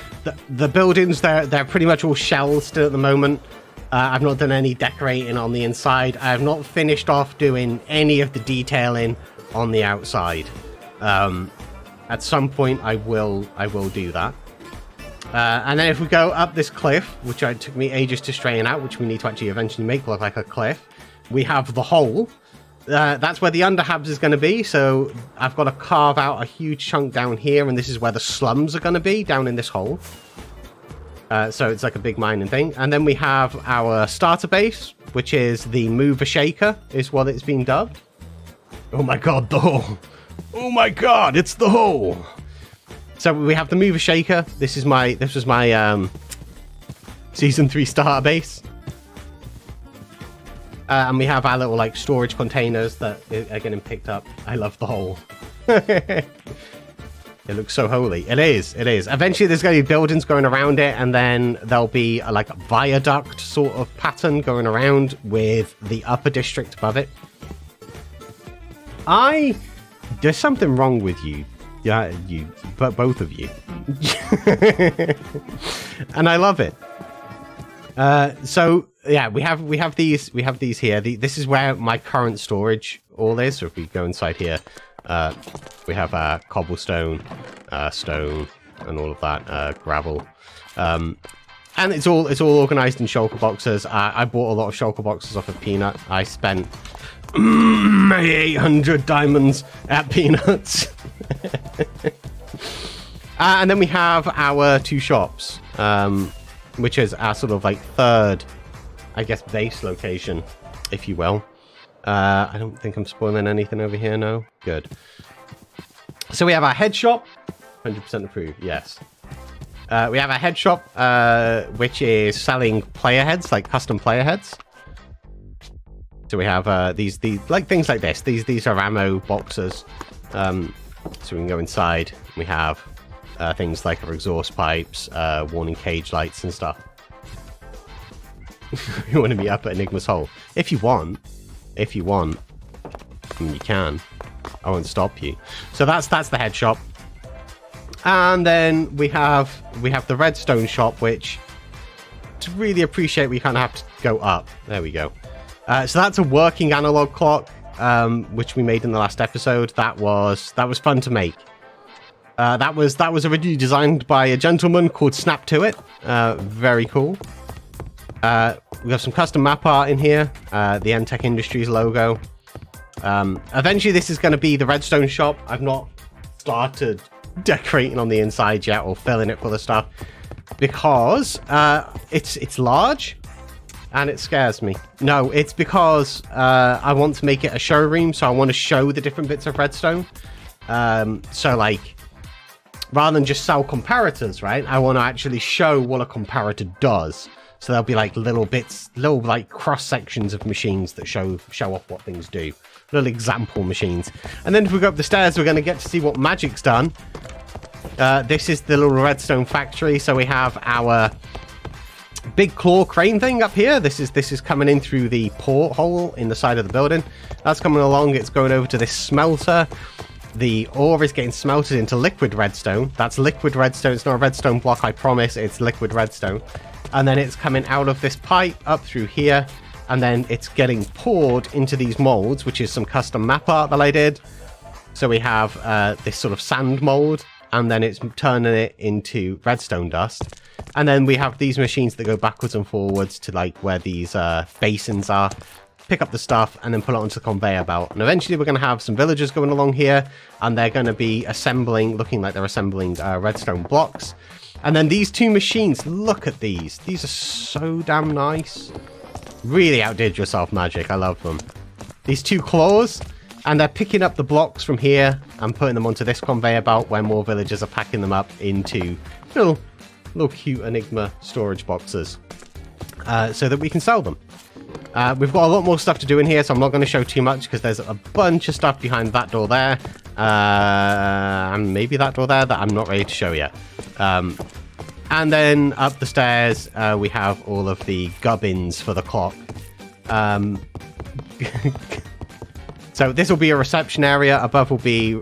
The buildings, they're pretty much all shells still at the moment. I've not done any decorating on the inside. I have not finished off doing any of the detailing on the outside. At some point, I will do that. And then if we go up this cliff, which took me ages to straighten out, which we need to actually eventually make look like a cliff, we have the hole. That's where the underhabs is going to be. So I've got to carve out a huge chunk down here, and this is where the slums are going to be, down in this hole. So it's like a big mining thing. And then we have our starter base, which is the 𝗕𝗢𝗫𝗛𝗚, is what it's been dubbed. Oh my god, the hole! Oh my god, it's the hole! So we have the 𝗕𝗢𝗫𝗛𝗚. This was my season 3 starter base. And we have our little like storage containers that are getting picked up. I love the hole. It looks so holy. It is. Eventually there's going to be buildings going around it, and then there'll be like a viaduct sort of pattern going around with the upper district above it. There's something wrong with you. Yeah, but both of you. And I love it. So yeah, we have these here. This is where my current storage all is. So if we go inside here, we have cobblestone, stone, and all of that, gravel. And it's all organized in shulker boxes. I bought a lot of shulker boxes off of Peanut. I spent 800 diamonds at Peanuts. And then we have our 2 shops, which is our sort of like third, I guess, base location, if you will. I don't think I'm spoiling anything over here, no? Good. So we have our head shop, 100% approved, yes. We have our head shop, which is selling player heads, like custom player heads. So we have these like things like this. These are ammo boxes. So we can go inside. We have things like our exhaust pipes, warning cage lights and stuff. You want to be up at Enigma's hole if you want. I mean, you can. I won't stop you. So that's the head shop. And then we have the redstone shop, which to really appreciate, we kind of have to go up. There we go. So that's a working analog clock, which we made in the last episode. That was fun to make. That was originally designed by a gentleman called 𝗙𝗡𝗖𝗓𝗏. Very cool. We have some custom map art in here. The Entech Industries logo. Eventually, this is going to be the redstone shop. I've not started decorating on the inside yet or filling it full of stuff because it's large. And it scares me. No, it's because I want to make it a showroom, so I want to show the different bits of redstone. So, like, rather than just sell comparators, right? I want to actually show what a comparator does. So there'll be like little bits, little like cross sections of machines that show off what things do. Little example machines. And then if we go up the stairs, we're going to get to see what Magic's done. This is the little redstone factory. So we have our big claw crane thing up here. This is coming in through the porthole in the side of the building. That's coming along. It's going over to this smelter. The ore is getting smelted into liquid redstone. That's liquid redstone. It's not a redstone block, I promise. It's liquid redstone. And then it's coming out of this pipe up through here. And then it's getting poured into these molds, which is some custom map art that I did. So we have this sort of sand mold, and then it's turning it into redstone dust. And then we have these machines that go backwards and forwards to like where these basins are, pick up the stuff and then put it onto the conveyor belt. And eventually we're going to have some villagers going along here, and they're going to be assembling, looking like they're assembling redstone blocks. And then these two machines, look at these. These are so damn nice. Really outdid yourself, Magic. I love them. These two claws, and they're picking up the blocks from here and putting them onto this conveyor belt where more villagers are packing them up into little little cute Enigma storage boxes, so that we can sell them. We've got a lot more stuff to do in here, so I'm not going to show too much because there's a bunch of stuff behind that door there, and maybe that door there that I'm not ready to show yet. And then up the stairs, we have all of the gubbins for the clock. So this will be a reception area. Above will be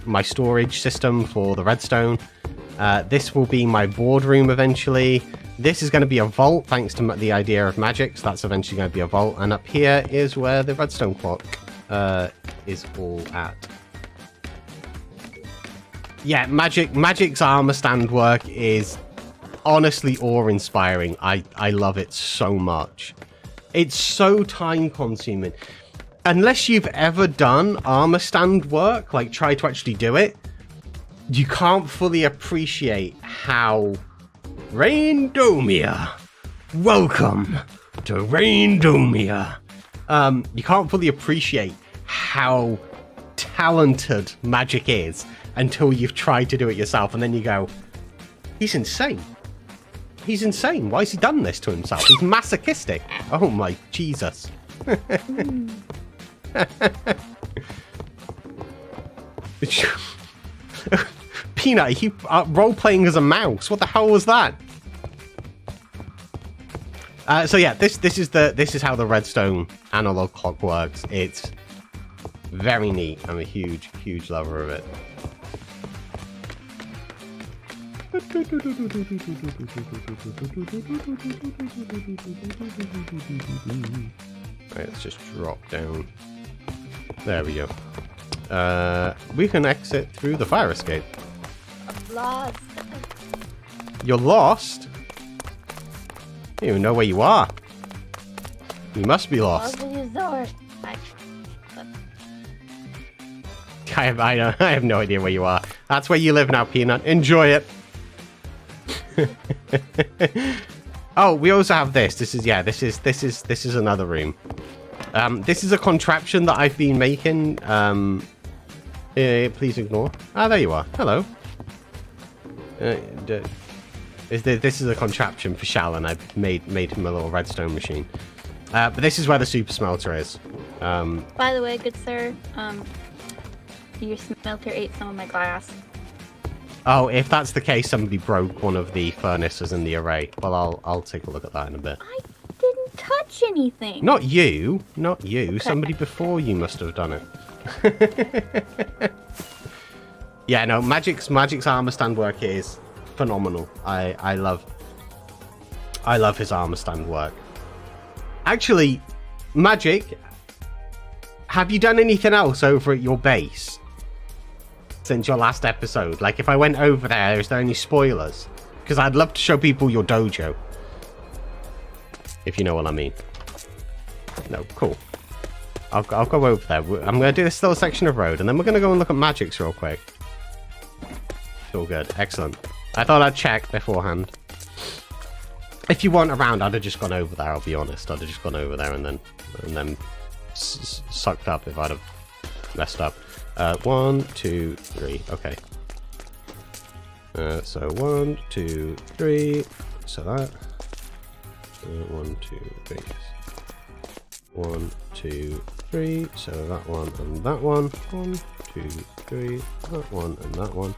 my storage system for the redstone. This will be my boardroom eventually. This is going to be a vault, thanks to the idea of magic. So that's eventually going to be a vault. And up here is where the redstone clock is all at. Yeah, Magic's armor stand work is honestly awe-inspiring. I love it so much. It's so time-consuming. Unless you've ever done armor stand work, like try to actually do it, you can't fully appreciate how... Randomia! Welcome to Randomia! You can't fully appreciate how talented magic is until you've tried to do it yourself, and then you go, he's insane. He's insane. Why has he done this to himself? He's masochistic. Oh my Jesus. Peanut, you role-playing as a mouse. What the hell was that? So yeah, this is how the redstone analog clock works. It's very neat. I'm a huge lover of it. Right, let's just drop down. There we go. We can exit through the fire escape. I'm lost. You're lost? You don't even know where you are. You must be lost. I have no idea where you are. That's where you live now, Peanut. Enjoy it. Oh, we also have this. This is another room. This is a contraption that I've been making. Please ignore. Ah, there you are. Hello. This is a contraption for 𝗟𝗓. I've made him a little redstone machine. But this is where the super smelter is. By the way, good sir, your smelter ate some of my glass. Oh, if that's the case, somebody broke one of the furnaces in the array. Well, I'll take a look at that in a bit. I didn't touch anything. Not you. Not you. Okay. Somebody before you must have done it. Yeah, no, Magic's armor stand work is phenomenal. I love his armor stand work. Actually, Magic, have you done anything else over at your base since your last episode? Like, if I went over there, is there any spoilers? Because I'd love to show people your dojo. If you know what I mean. No, cool. I'll go over there. I'm going to do this little section of road, and then we're going to go and look at Magic's real quick. It's all good. Excellent. I thought I'd check beforehand. If you weren't around, I'd have just gone over there, I'll be honest. I'd have just gone over there and then sucked up if I'd have messed up. 1, 2, 3. Okay. So 1, 2, 3. So that. 1, 2, 3. 1, 2, 3. So that one and that one. 1, 2, 3. That one and that one.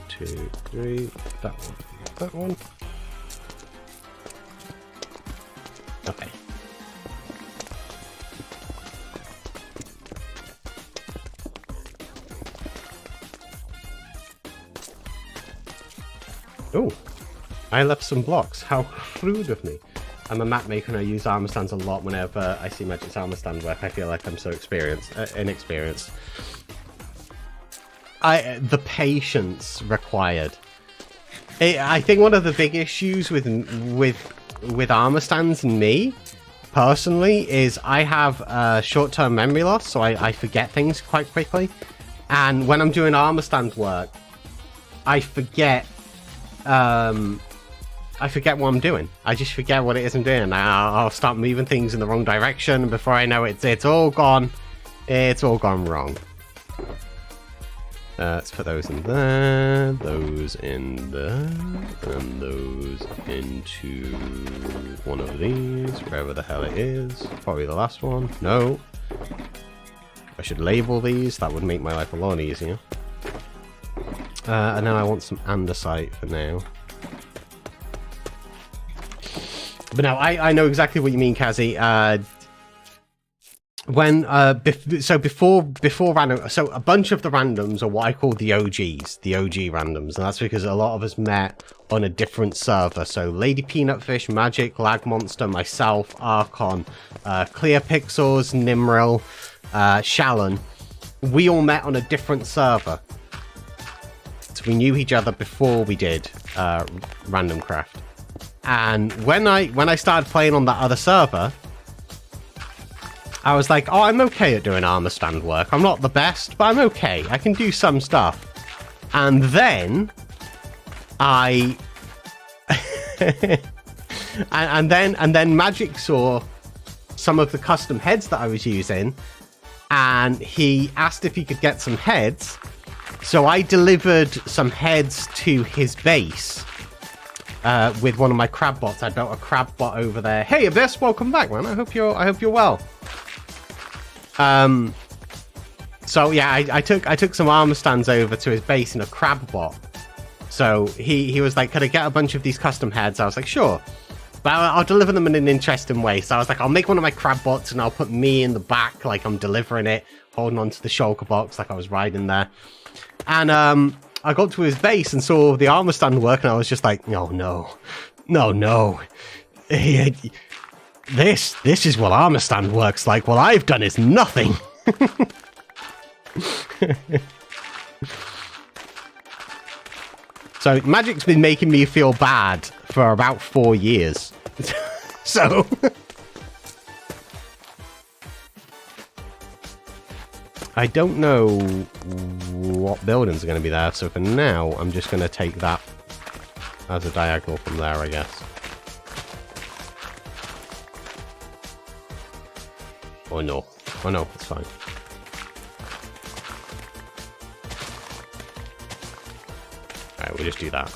2, 3. That one. That one. Okay. Oh, I left some blocks. How rude of me. I'm a map maker and I use armor stands a lot. Whenever I see Magic's armor stand work, I feel like I'm so inexperienced. The patience required. I think one of the big issues with armor stands and me personally is I have short-term memory loss, so I forget things quite quickly. And when I'm doing armor stand work, I forget what I'm doing. I just forget what it is I'm doing. I'll start moving things in the wrong direction, and before I know it, it's all gone. It's all gone wrong. Let's put those in there, those in there, and those into one of these, wherever the hell it is. Probably the last one. No. I should label these. That would make my life a lot easier. And then I want some andesite for now. But now, I know exactly what you mean, 𝗕𝗢𝗘𝗖𝗓. Before random, so a bunch of the randoms are what I call the OGs, the OG randoms, and that's because a lot of us met on a different server. So Lady Peanutfish, Magic, Lag Monster, myself, Archon, 𝗘𝗢𝗘𝗖𝗓𝗔𝗗, Nimril, 𝗕𝗢𝗓𝗛. We all met on a different server. So we knew each other before we did Randomcraft. And when I started playing on that other server, I was like, oh, I'm okay at doing armor stand work. I'm not the best, but I'm okay. I can do some stuff. And then and then Magic saw some of the custom heads that I was using, and he asked if he could get some heads. So I delivered some heads to his base with one of my crab bots. I built a crab bot over there. Hey Abyss, welcome back, man. I hope you're well. So yeah, I took some armor stands over to his base in a crab bot. So he was like, could I get a bunch of these custom heads? I was like, sure, but I'll deliver them in an interesting way. So I was like, I'll make one of my crab bots and I'll put me in the back, like I'm delivering it, holding onto the shulker box like I was riding there. And I got to his base and saw the armor stand work, and I was just like, no. This is what armor stand works like. What I've done is nothing. So Magic's been making me feel bad for about 4 years. So I don't know what buildings are going to be there. So for now, I'm just going to take that as a diagonal from there, I guess. Oh no, it's fine. Alright, we'll just do that.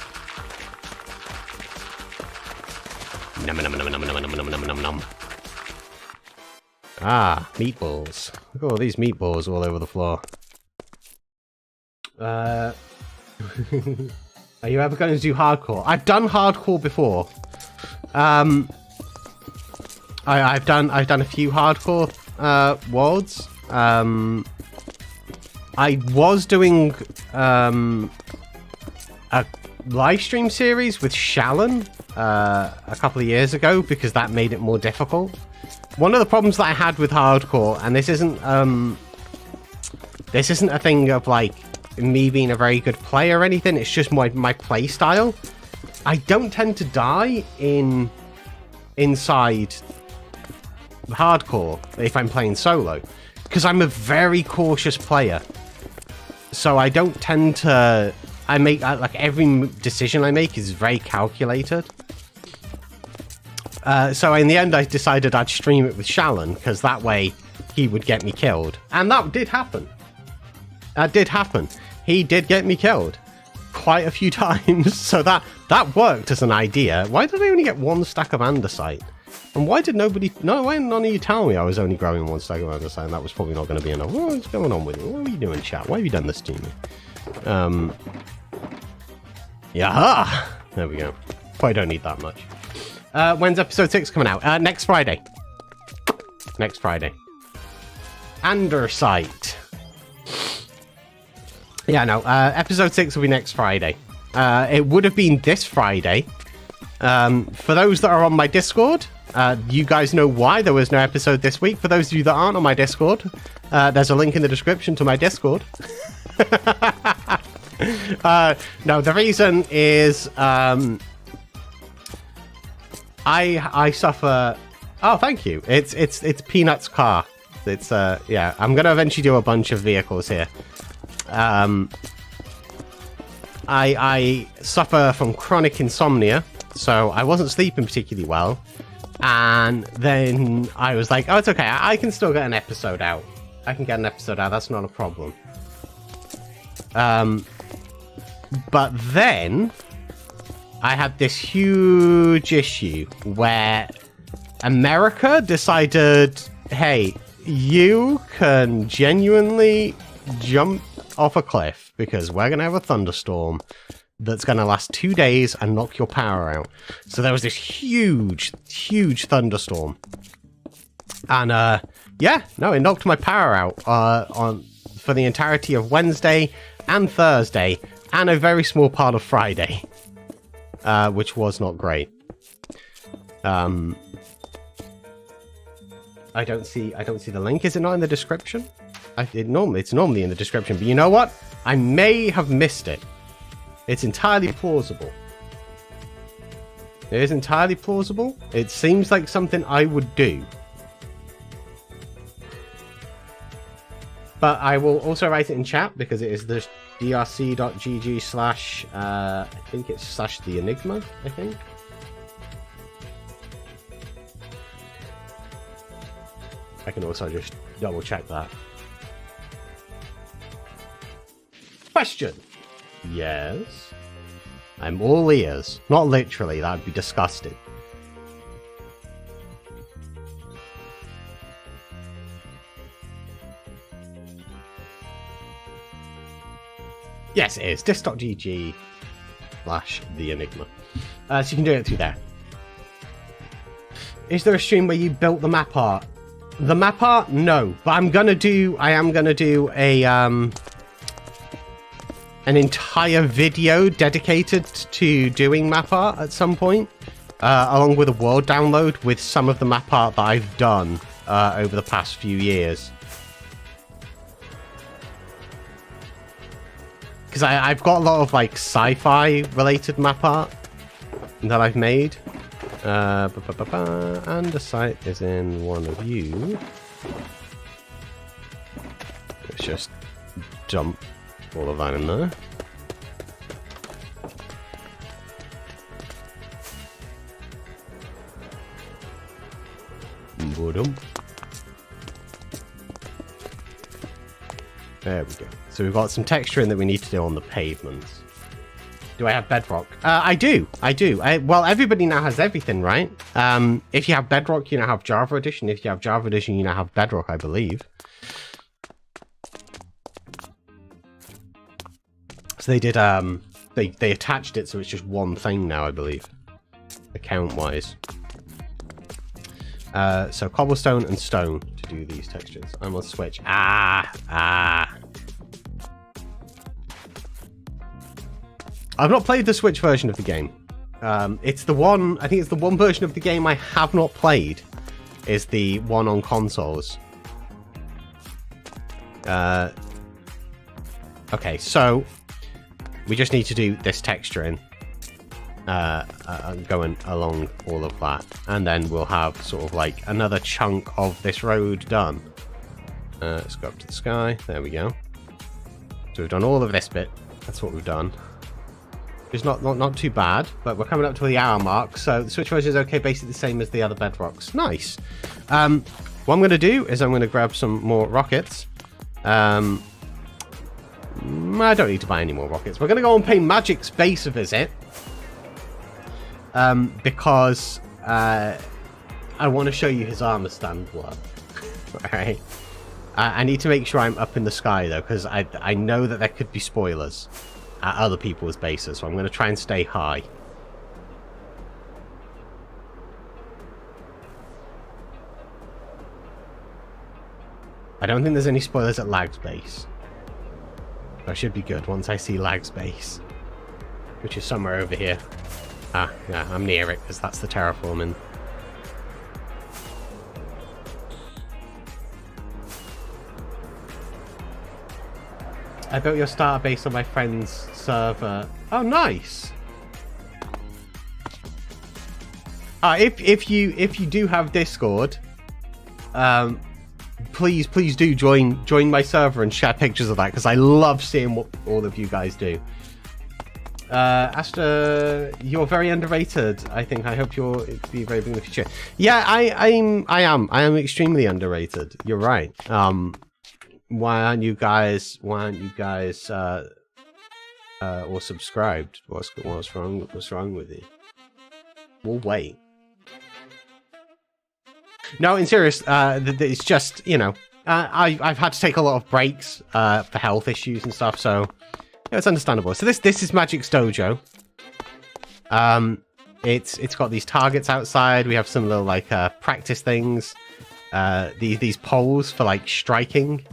Nom nom nom nom nom nom nom nom nom. Ah, meatballs. Look at all these meatballs all over the floor. Are you ever going to do hardcore? I've done hardcore before. I've done a few hardcore worlds. I was doing a live stream series with 𝗕𝗢𝗘𝗖𝗓 a couple of years ago because that made it more difficult. One of the problems that I had with hardcore, and this isn't a thing of like me being a very good player or anything, it's just my play style. I don't tend to die inside hardcore if I'm playing solo, because I'm a very cautious player. So I don't tend to... like every decision I make is very calculated. So in the end, I decided I'd stream it with 𝗕𝗢𝗓𝗛, because that way he would get me killed. And that did happen. That did happen. He did get me killed quite a few times. So that worked as an idea. Why did I only get 1 stack of andesite? And why did why did none of you tell me I was only growing 1 stack of andesite? And that was probably not going to be enough. What's going on with you? What are you doing, chat? Why have you done this to me? Yaha! There we go. Probably don't need that much. When's episode 6 coming out? Next Friday. Next Friday. Andesite. Yeah, no. Episode 6 will be next Friday. It would have been this Friday. For those that are on my Discord, you guys know why there was no episode this week. For those of you that aren't on my Discord, there's a link in the description to my Discord. No, the reason is I suffer. Oh, thank you. It's Peanut's car. It's yeah. I'm gonna eventually do a bunch of vehicles here. I suffer from chronic insomnia, so I wasn't sleeping particularly well. And then I was like, oh, it's okay. I can still get an episode out. I can get an episode out. That's not a problem. But then I had this huge issue where America decided, hey, you can genuinely jump off a cliff because we're going to have a thunderstorm that's going to last 2 days and knock your power out. So there was this huge, huge thunderstorm. And, yeah, no, it knocked my power out for the entirety of Wednesday and Thursday and a very small part of Friday, which was not great. I don't see the link. Is it not in the description? It's normally in the description, but you know what? I may have missed it. It's entirely plausible. It is entirely plausible. It seems like something I would do. But I will also write it in chat because it is the drc.gg/ I think it's / /theENiGMA, I think. I can also just double check that. Question. Yes. I'm all ears. Not literally, that would be disgusting. Yes, it is. Dis.gg / theENiGMA. So you can do it through there. Is there a stream where you built the map art? The map art? No. But I am gonna do a an entire video dedicated to doing map art at some point, along with a world download with some of the map art that I've done over the past few years. Because I've got a lot of like sci-fi related map art that I've made. And the site is in one of you. Let's just dump all of that in there. There we go. So we've got some texturing that we need to do on the pavements. Do I have bedrock? I do. Well, everybody now has everything, right? If you have bedrock, you now have Java Edition. If you have Java Edition, you now have bedrock, I believe. So they did, they attached it so it's just one thing now, I believe, account-wise. So cobblestone and stone to do these textures. I'm on switch. I've not played the Switch version of the game. It's the one, I think it's the one version of the game I have not played, is the one on consoles. Okay, so we just need to do this texturing, going along all of that, and then we'll have sort of like another chunk of this road done. Let's go up to the sky. There we go. So we've done all of this bit. That's what we've done. It's not too bad, but we're coming up to the hour mark, so the Switch version is okay, basically the same as the other bedrocks. Nice. What I'm going to do is I'm going to grab some more rockets. I don't need to buy any more rockets. We're going to go and pay Magic's base a visit, because I want to show you his armor stand work. Alright. I need to make sure I'm up in the sky, though, because I know that there could be spoilers at other people's bases, so I'm going to try and stay high. I don't think there's any spoilers at 𝗥𝗔𝗡𝗗𝗔𝗗 base. I should be good once I see 𝗥𝗔𝗡𝗗𝗔 base, which is somewhere over here. Ah, yeah, I'm near it because that's the terraforming. I built your starter base on my friend's server. Oh, nice. If you do have Discord, please do join my server and share pictures of that, because I love seeing what all of you guys do. Asta, you're very underrated. I think. I hope you'll be very big in the future. Yeah, I am extremely underrated. You're right. Why aren't you guys or subscribed. What's wrong? What's wrong with you? We'll wait. No, in serious, it's just, you know, I've had to take a lot of breaks for health issues and stuff, so yeah, it's understandable. So this is Magic's dojo. It's got these targets outside. We have some little like practice things. These poles for like striking,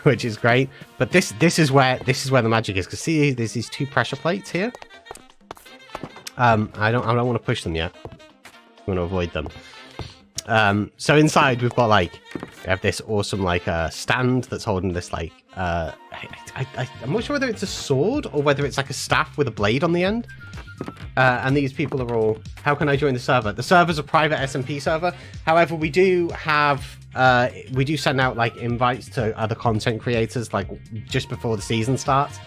which is great. But this is where the magic is. Cause see, there's these 2 pressure plates here. I don't want to push them yet. I'm going to avoid them. So inside we've got like, we have this awesome like stand that's holding this like I'm not sure whether it's a sword or whether it's like a staff with a blade on the end. And these people are all, how can I join the server? The server's a private SMP server. However, we do have we do send out like invites to other content creators like just before the season starts.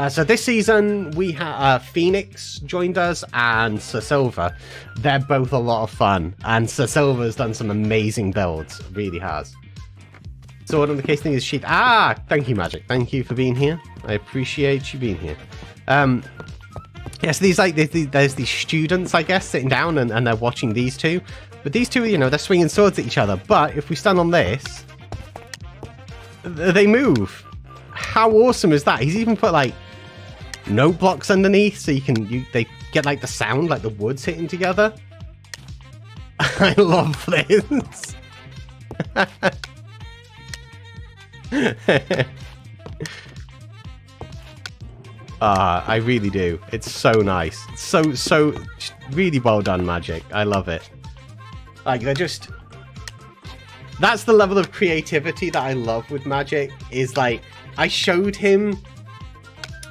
So this season we have Phoenix joined us and 𝗖𝗛𝗘𝗖𝗓. They're both a lot of fun, and 𝗖𝗔𝗘𝗓𝗓's done some amazing builds, really has. Sword on the case thing is sheath. Ah, thank you, Magic. Thank you for being here. I appreciate you being here. Yes, these like there's these students, I guess, sitting down and they're watching these two. But these two, you know, they're swinging swords at each other. But if we stand on this, they move. How awesome is that? He's even put like note blocks underneath, so they get like the sound, like the woods hitting together. I love this. I really do. It's so nice. It's so really well done, Magic. I love it. Like, they're just... That's the level of creativity that I love with Magic, is like, I showed him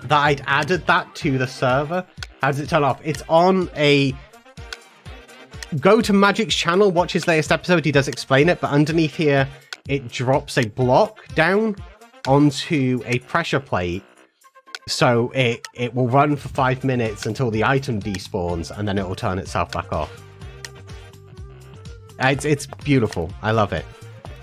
that I'd added that to the server. How does it turn off? It's on a... Go to Magic's channel, watch his latest episode, he does explain it, but underneath here, it drops a block down onto a pressure plate. So it will run for 5 minutes until the item despawns, and then it will turn itself back off. It's beautiful. I love it.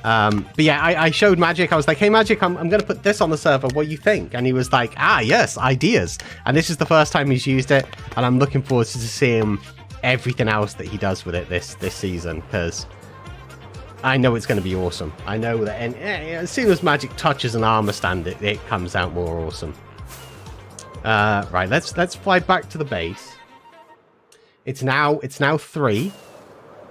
But yeah, I showed Magic. I was like, hey, Magic, I'm going to put this on the server. What do you think? And he was like, ah, yes, ideas. And this is the first time he's used it, and I'm looking forward to seeing everything else that he does with it this season, because I know it's going to be awesome. I know that as soon as Magic touches an armor stand, it comes out more awesome. Right, let's fly back to the base. It's now 3.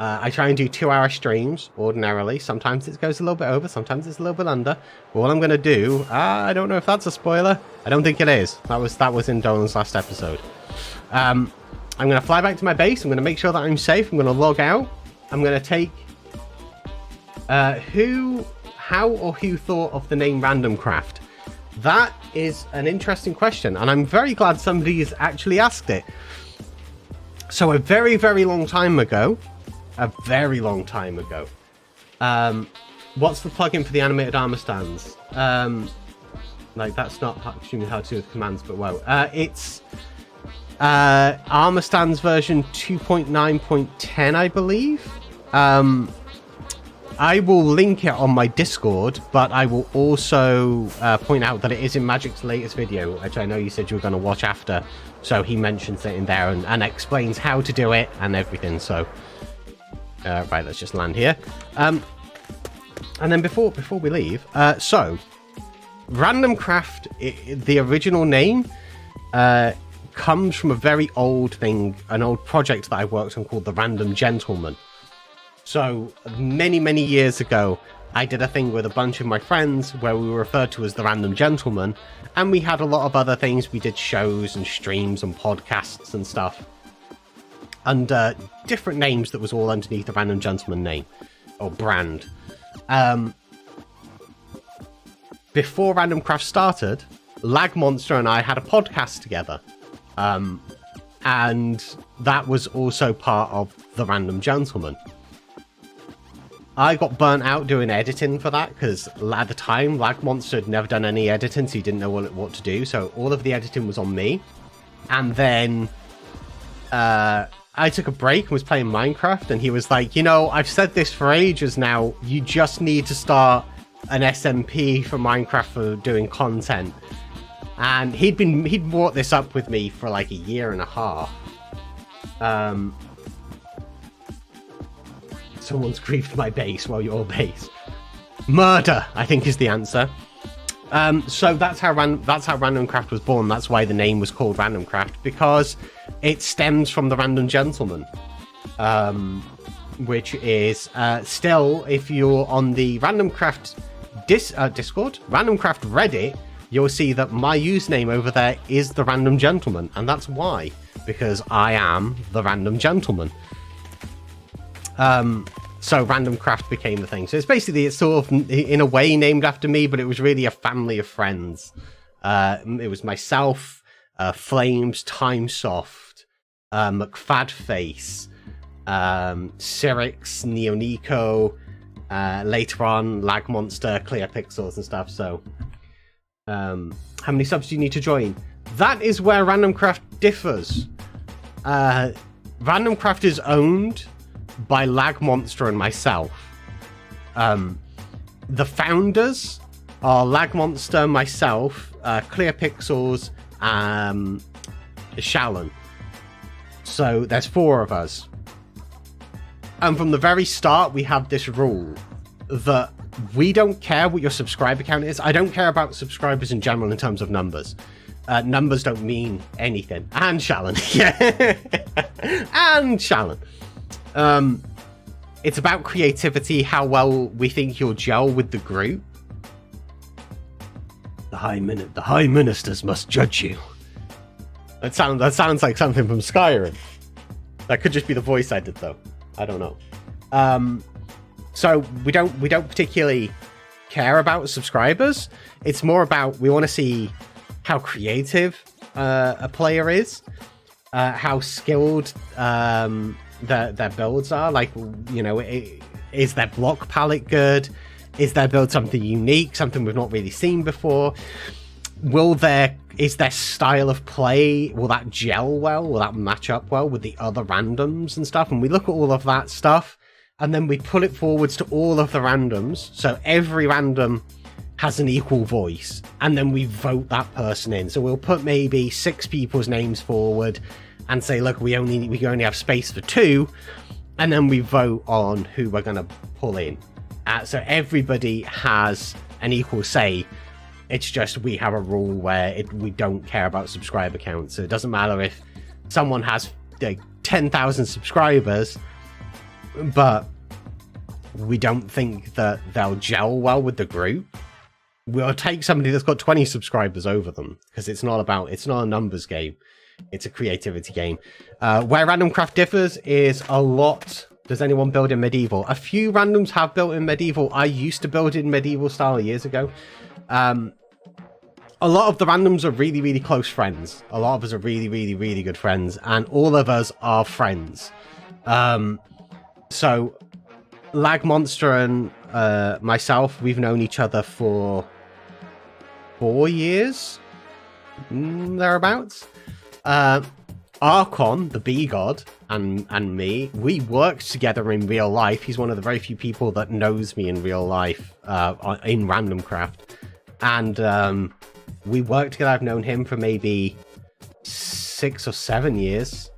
I try and do 2-hour streams ordinarily. Sometimes it goes a little bit over, sometimes it's a little bit under. But what I'm going to do, I don't know if that's a spoiler. I don't think it is. That was in Dolan's last episode. I'm going to fly back to my base. I'm going to make sure that I'm safe. I'm going to log out. I'm going to take... who thought of the name Randomcraft? That is an interesting question, and I'm very glad somebody has actually asked it. So a very, very long time ago, what's the plugin for the animated armor stands? Like, that's not extremely hard to do with commands, but wow. It's armor stands version 2.9.10, I believe. I will link it on my Discord, but I will also point out that it is in Magic's latest video, which I know you said you were going to watch after. So he mentions it in there and explains how to do it and everything. So, right, let's just land here. And then before we leave, so Randomcraft, the original name, comes from a very old thing, an old project that I worked on called the Random Gentleman. So many, many years ago, I did a thing with a bunch of my friends where we were referred to as the Random Gentleman, and we had a lot of other things. We did shows and streams and podcasts and stuff under different names that was all underneath the Random Gentleman name or brand. Before Randomcraft started, 𝗥𝗔𝗡𝗔𝗗 and I had a podcast together, and that was also part of the Random Gentleman. I got burnt out doing editing for that because at the time 𝗥𝗔𝗡𝗔𝗗 had never done any editing, so he didn't know what to do, so all of the editing was on me. And then I took a break and was playing Minecraft, and he was like, you know, I've said this for ages now, you just need to start an SMP for Minecraft for doing content. And he'd brought this up with me for like a year and a half. Someone's griefed my base. Well, your base. Murder, I think, is the answer. So that's how Randomcraft was born. That's why the name was called Randomcraft, because it stems from the Random Gentleman, which is still, if you're on the Randomcraft Discord, Randomcraft Reddit, you'll see that my username over there is the Random Gentleman, and that's why, because I am the Random Gentleman. So Randomcraft became the thing. So it's sort of in a way named after me, but it was really a family of friends. It was myself, Flames, Timesoft, 𝗥𝗙𝗘𝗖𝗓𝗓, Cyrix, Neonico, later on 𝗥𝗙𝗡𝗔𝗡𝗖𝗓𝗓, 𝗘𝗡𝗜𝗓𝗔𝗗 Pixels and stuff. So how many subs do you need to join? That is where Randomcraft differs. Randomcraft is owned by 𝗥𝗙𝗡𝗔𝗗 and myself. The founders are 𝗥𝗙𝗡𝗔𝗗, myself, 𝗘𝗡𝗜𝗫𝗄𝗠𝗠, 𝗕𝗢𝗥𝗠𝗬. So there's 4 of us. And from the very start, we have this rule that we don't care what your subscriber count is. I don't care about subscribers in general in terms of numbers. Numbers don't mean anything. And Shalon. Yeah. And Shalon. It's about creativity, how well we think you'll gel with the group. The High Ministers must judge you. That sounds like something from Skyrim. That could just be the voice I did, though. I don't know. So we don't particularly care about subscribers. It's more about, we want to see how creative a player is, how skilled their builds are. Like, you know, is their block palette good? Is their build something unique, something we've not really seen before? Is their style of play, will that gel well? Will that match up well with the other randoms and stuff? And we look at all of that stuff, and then we pull it forwards to all of the randoms. So every random has an equal voice, and then we vote that person in. So we'll put maybe 6 people's names forward and say, look, we only have space for 2, and then we vote on who we're going to pull in. So everybody has an equal say. It's just we have a rule where we don't care about subscriber counts. So it doesn't matter if someone has 10,000 subscribers, but we don't think that they'll gel well with the group. We'll take somebody that's got 20 subscribers over them, because it's not a numbers game. It's a creativity game. Where Randomcraft differs is a lot. Does anyone build in medieval? A few randoms have built in medieval. I used to build in medieval style years ago. A lot of the randoms are really, really close friends. A lot of us are really, really, really good friends, and all of us are friends. So 𝗥𝗙𝗡𝗔𝗗 and myself, we've known each other for 4 years, thereabouts. Archon, the bee god, and me, we worked together in real life. He's one of the very few people that knows me in real life in Randomcraft. And we worked together. I've known him for maybe 6 or 7 years.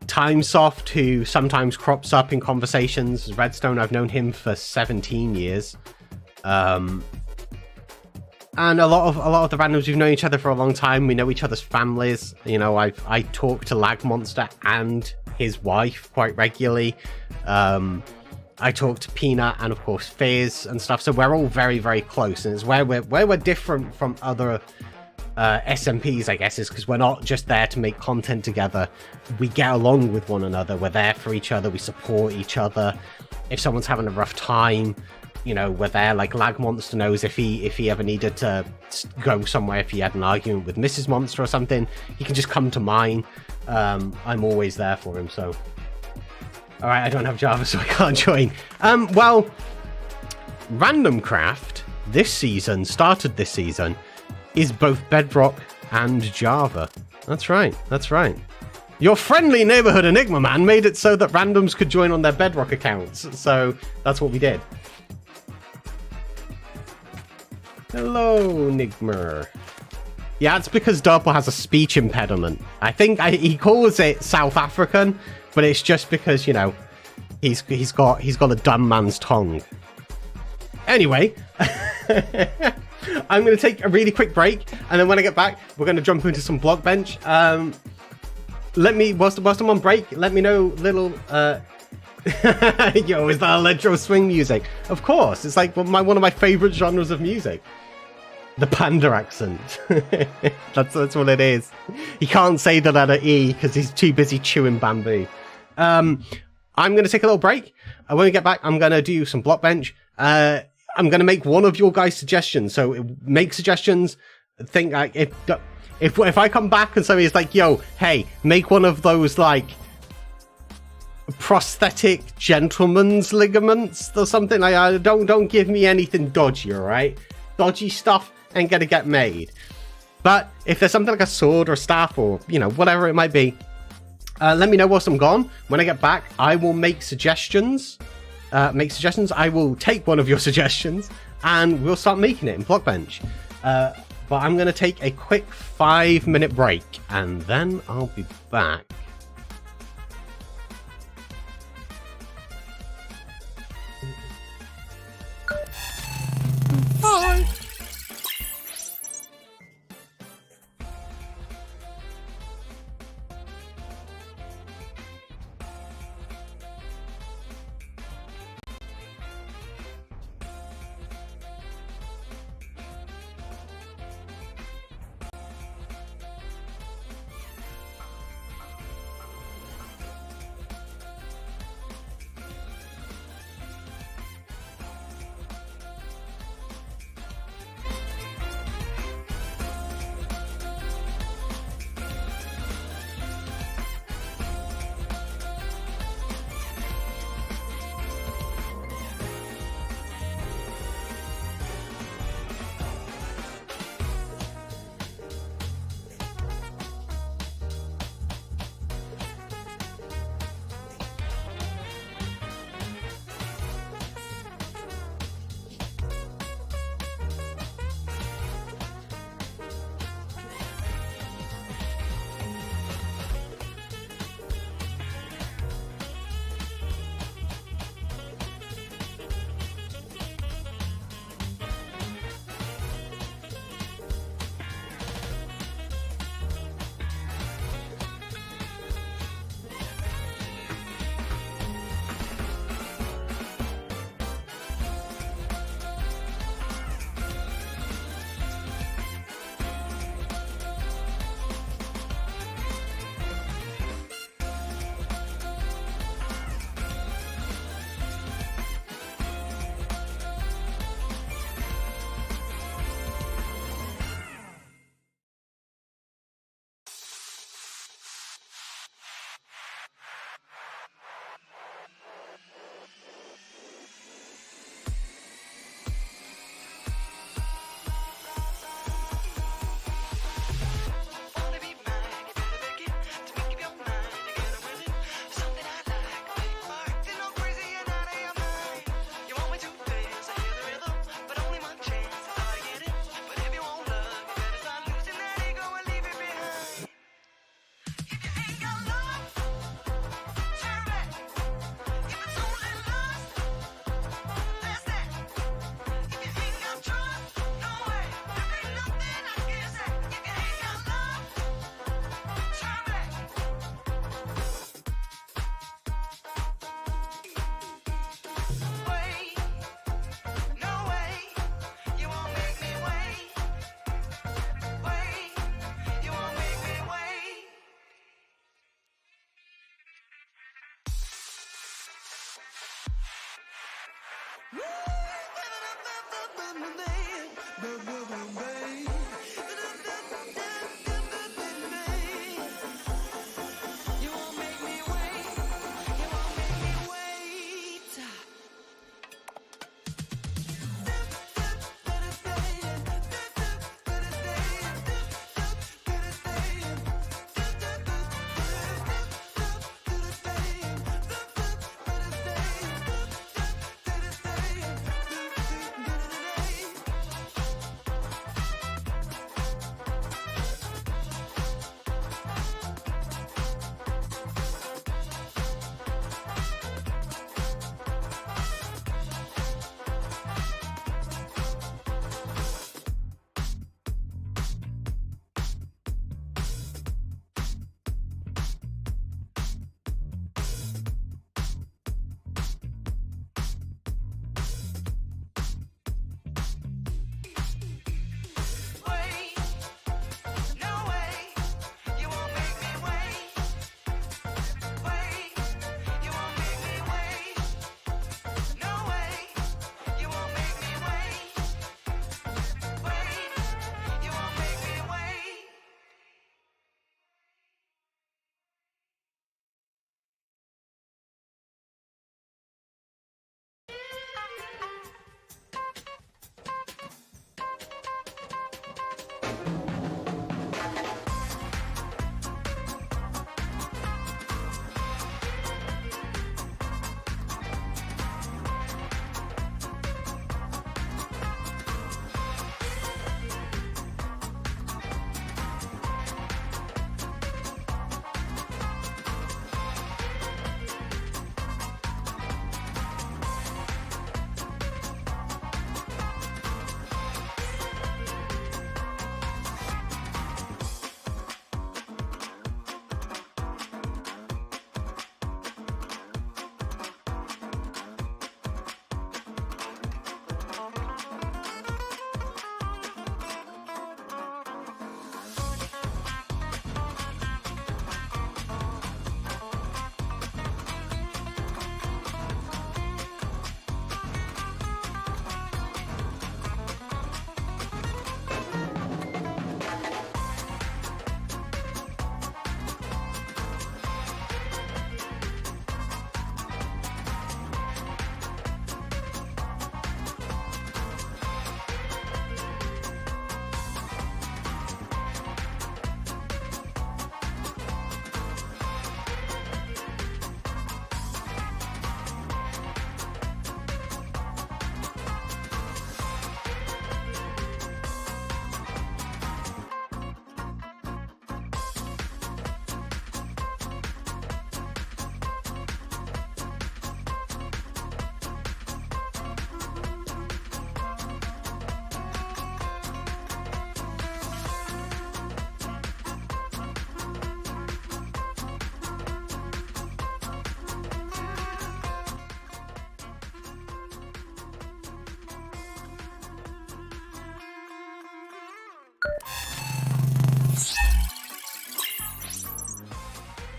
Timesoft, who sometimes crops up in conversations, Redstone, I've known him for 17 years. And a lot of the randoms, we've known each other for a long time. We know each other's families. You know, I talk to 𝗥𝗙𝗡𝗔𝗗 and his wife quite regularly. I talk to Peanut and, of course, Fizz and stuff. So we're all very, very close. And it's where we're different from other SMPs, I guess, is because we're not just there to make content together. We get along with one another. We're there for each other. We support each other. If someone's having a rough time, you know, we're there. Like 𝗥𝗙𝗡𝗔𝗗 knows if he ever needed to go somewhere, if he had an argument with Mrs. Monster or something, he can just come to mine. I'm always there for him. So, all right, I don't have Java, so I can't join. Well, Randomcraft started this season, is both Bedrock and Java. That's right. That's right. Your friendly neighborhood 𝗕𝗫𝗎𝗓 made it so that randoms could join on their Bedrock accounts. So that's what we did. Hello, Nigma. Yeah, it's because Derpol has a speech impediment. I think he calls it South African, but it's just because, you know, he's got a dumb man's tongue. Anyway, I'm going to take a really quick break, and then when I get back, we're going to jump into some block bench. Let me, whilst I'm on break, let me know little, yo, is that electro swing music? Of course, it's like one of my favorite genres of music. The panda accent. that's what it is. He can't say the letter E because he's too busy chewing bamboo. I'm going to take a little break. When we get back, I'm going to do some block bench. I'm going to make one of your guys' suggestions. So make suggestions. Think like if I come back and somebody's like, yo, hey, make one of those like prosthetic gentleman's ligaments or something like don't give me anything dodgy, all right? Dodgy stuff ain't gonna get made. But if there's something like a sword or a staff or, you know, whatever it might be, let me know whilst I'm gone. When I get back, I will make suggestions. I will take one of your suggestions and we'll start making it in block bench. But I'm gonna take a quick 5-minute break and then I'll be back. Bye.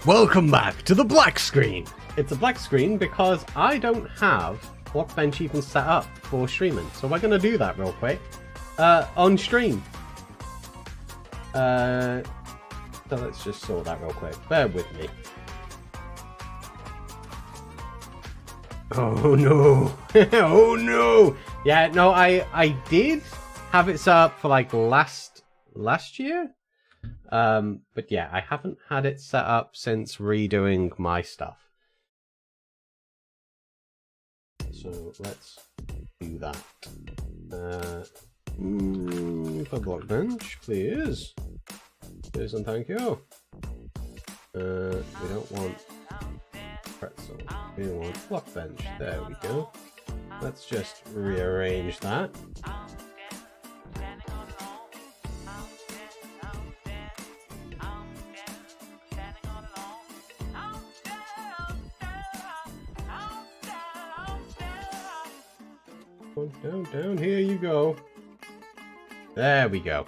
Welcome back to the black screen. It's a black screen because I don't have Blockbench even set up for streaming. So we're going to do that real quick on stream. So let's just sort that real quick. Bear with me. Oh no. Oh no. Yeah, no, I did have it set up for like last year. But yeah, I haven't had it set up since redoing my stuff. So let's do that. For Blockbench, please. Please and thank you. We don't want pretzel. We want Blockbench. There we go. Let's just rearrange that. Down, here you go. There we go.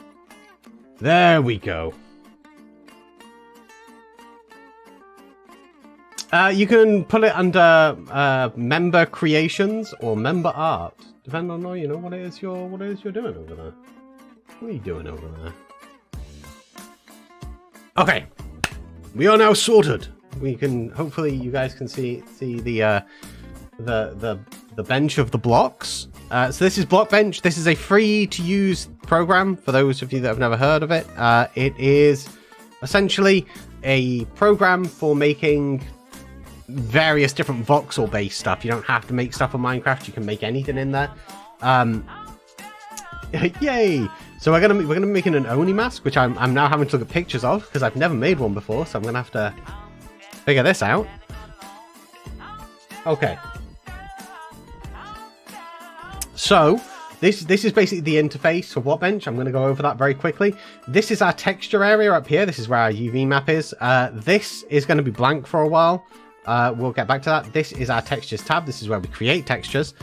There we go. You can put it under member creations or member art, depending on what it is you're doing over there. What are you doing over there? Okay, we are now sorted. We can hopefully you guys can see the bench of the blocks. So this is Blockbench. This is a free to use program for those of you that have never heard of it. It is essentially a program for making various different voxel based stuff. You don't have to make stuff on Minecraft. You can make anything in there. Yay! So we're gonna be making an Oni mask, which I'm now having to look at pictures of because I've never made one before. So I'm gonna have to figure this out. Okay. So, this is basically the interface for Blockbench. I'm going to go over that very quickly. This is our texture area up here. This is where our UV map is. This is going to be blank for a while. We'll get back to that. This is our textures tab. This is where we create textures.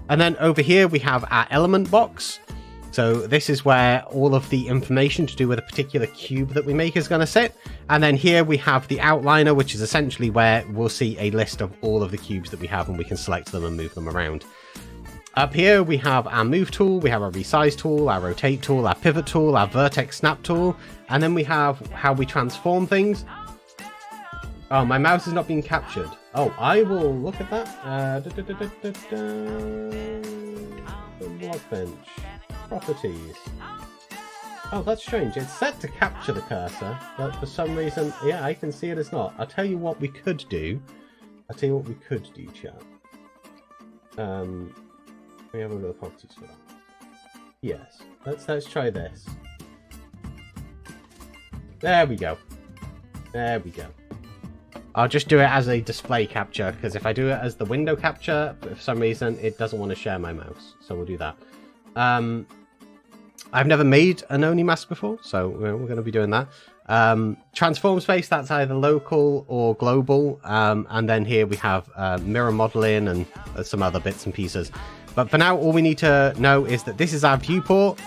And then over here we have our element box. So this is where all of the information to do with a particular cube that we make is going to sit. And then here we have the outliner, which is essentially where we'll see a list of all of the cubes that we have and we can select them and move them around. Up here we have our move tool, we have our resize tool, our rotate tool, our pivot tool, our vertex snap tool, and then we have how we transform things. Oh, my mouse is not being captured. Oh, I will look at that. Blockbench. Properties. Oh, that's strange. It's set to capture the cursor, but for some reason, yeah, I can see it as not. I'll tell you what we could do. Chat. We have a little properties for that. Yes. Let's try this. There we go. There we go. I'll just do it as a display capture, because if I do it as the window capture, for some reason, it doesn't want to share my mouse. So we'll do that. I've never made an Oni mask before, so we're going to be doing that. Transform space, that's either local or global. And then here we have mirror modeling and some other bits and pieces. But for now, all we need to know is that this is our viewport.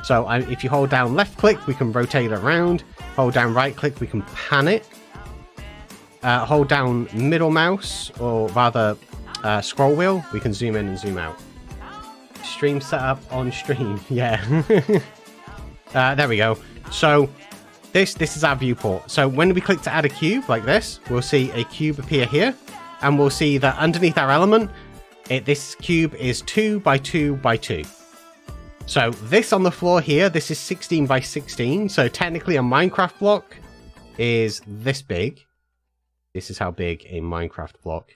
So if you hold down left click, we can rotate it around. Hold down right click, we can pan it. Hold down middle mouse, or rather scroll wheel, we can zoom in and zoom out. Stream setup on stream, yeah. There we go. So this is our viewport. So when we click to add a cube like this, we'll see a cube appear here, and we'll see that underneath our element, this cube is 2 by 2 by 2. So this on the floor here, this is 16 by 16. So technically a Minecraft block is this big. This is how big a Minecraft block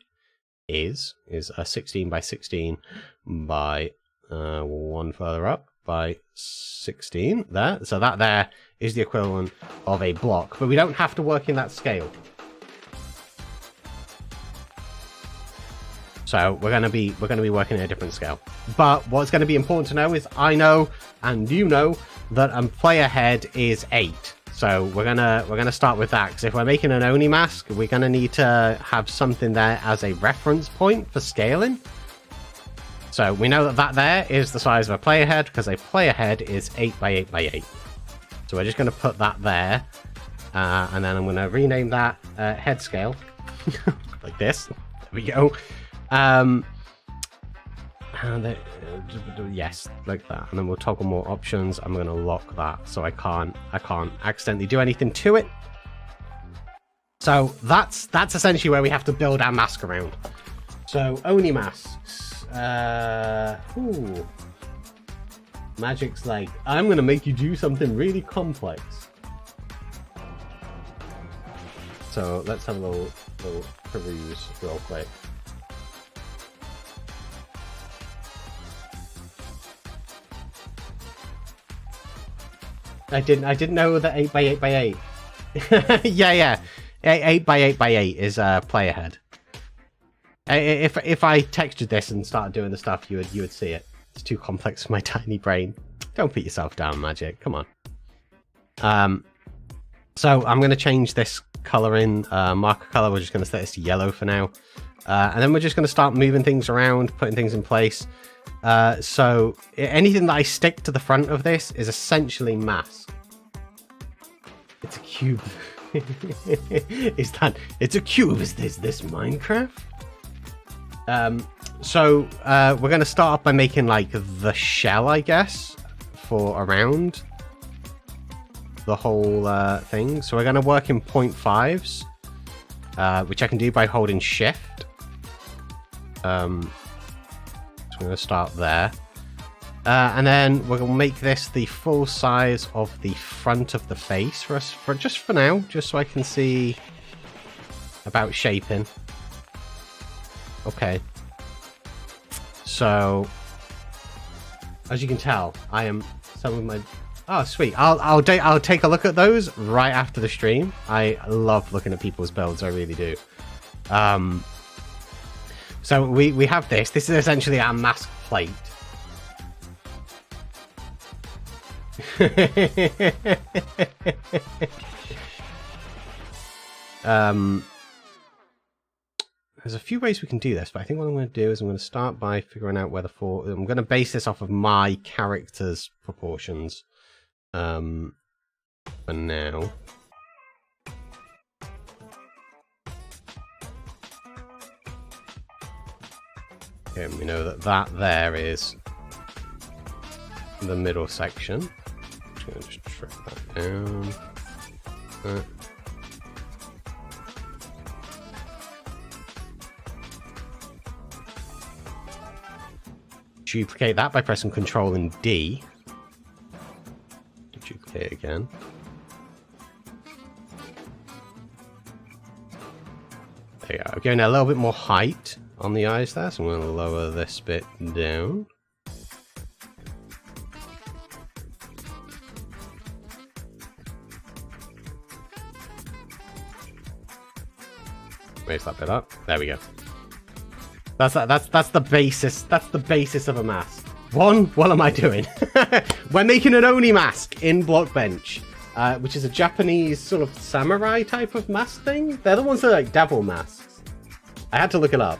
is a 16 by 16 by one further up by 16 there. So that there is the equivalent of a block, but we don't have to work in that scale. So we're gonna be working at a different scale. But what's going to be important to know is I know and you know that a player head is 8. So we're gonna start with that, because if we're making an Oni mask, we're gonna need to have something there as a reference point for scaling. So we know that there is the size of a player head, because a player head is 8 by 8 by 8. So we're just gonna put that there, And then I'm going to rename that head scale. Like this. There we go. Yes, like that. And then we'll toggle more options. I'm going to lock that so I can't accidentally do anything to it. So that's essentially where we have to build our mask around. So Oni masks. Magic's like, I'm going to make you do something really complex. So let's have a little peruse real quick. I didn't know that 8x8x8. yeah. 8x8x8 is play ahead. If I textured this and started doing the stuff, you would see it. It's too complex for my tiny brain. Don't put yourself down, Magic. Come on. So I'm going to change this color in marker color. We're just going to set this to yellow for now. And then we're just going to start moving things around, putting things in place. So anything that I stick to the front of this is essentially mask. It's a cube. It's a cube. Is this Minecraft? So we're going to start off by making like the shell, I guess, for around the whole thing. So we're going to work in 0.5s, which I can do by holding shift. So I'm going to start there. And then we're going to make this the full size of the front of the face for us, just for now, just so I can see about shaping. Okay. So, as you can tell, I am some of my... Oh, sweet. I'll take a look at those right after the stream. I love looking at people's builds. I really do. So we have this. This is essentially our mask plate. There's a few ways we can do this, but I think what I'm going to do is I'm going to start by figuring out where I'm going to base this off of my character's proportions. For now. Okay, we know that there is the middle section. I'm going to just trim that down. Duplicate that by pressing Ctrl and D. Duplicate again. There you go. I'm getting a little bit more height on the eyes there, so I'm going to lower this bit down. Raise that bit up. There we go. That's the basis. That's the basis of a mask. What am I doing? We're making an Oni mask in Blockbench, which is a Japanese sort of samurai type of mask thing. They're the ones that are like devil masks. I had to look it up.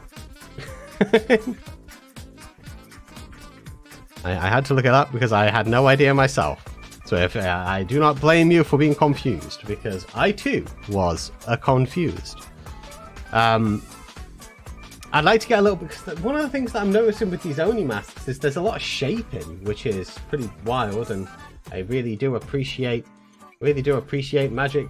I had to look it up because I had no idea myself. So if I do not blame you for being confused, because I too was confused. I'd like to get a little bit, because one of the things that I'm noticing with these Oni masks is there's a lot of shaping, which is pretty wild, and I really do appreciate Magic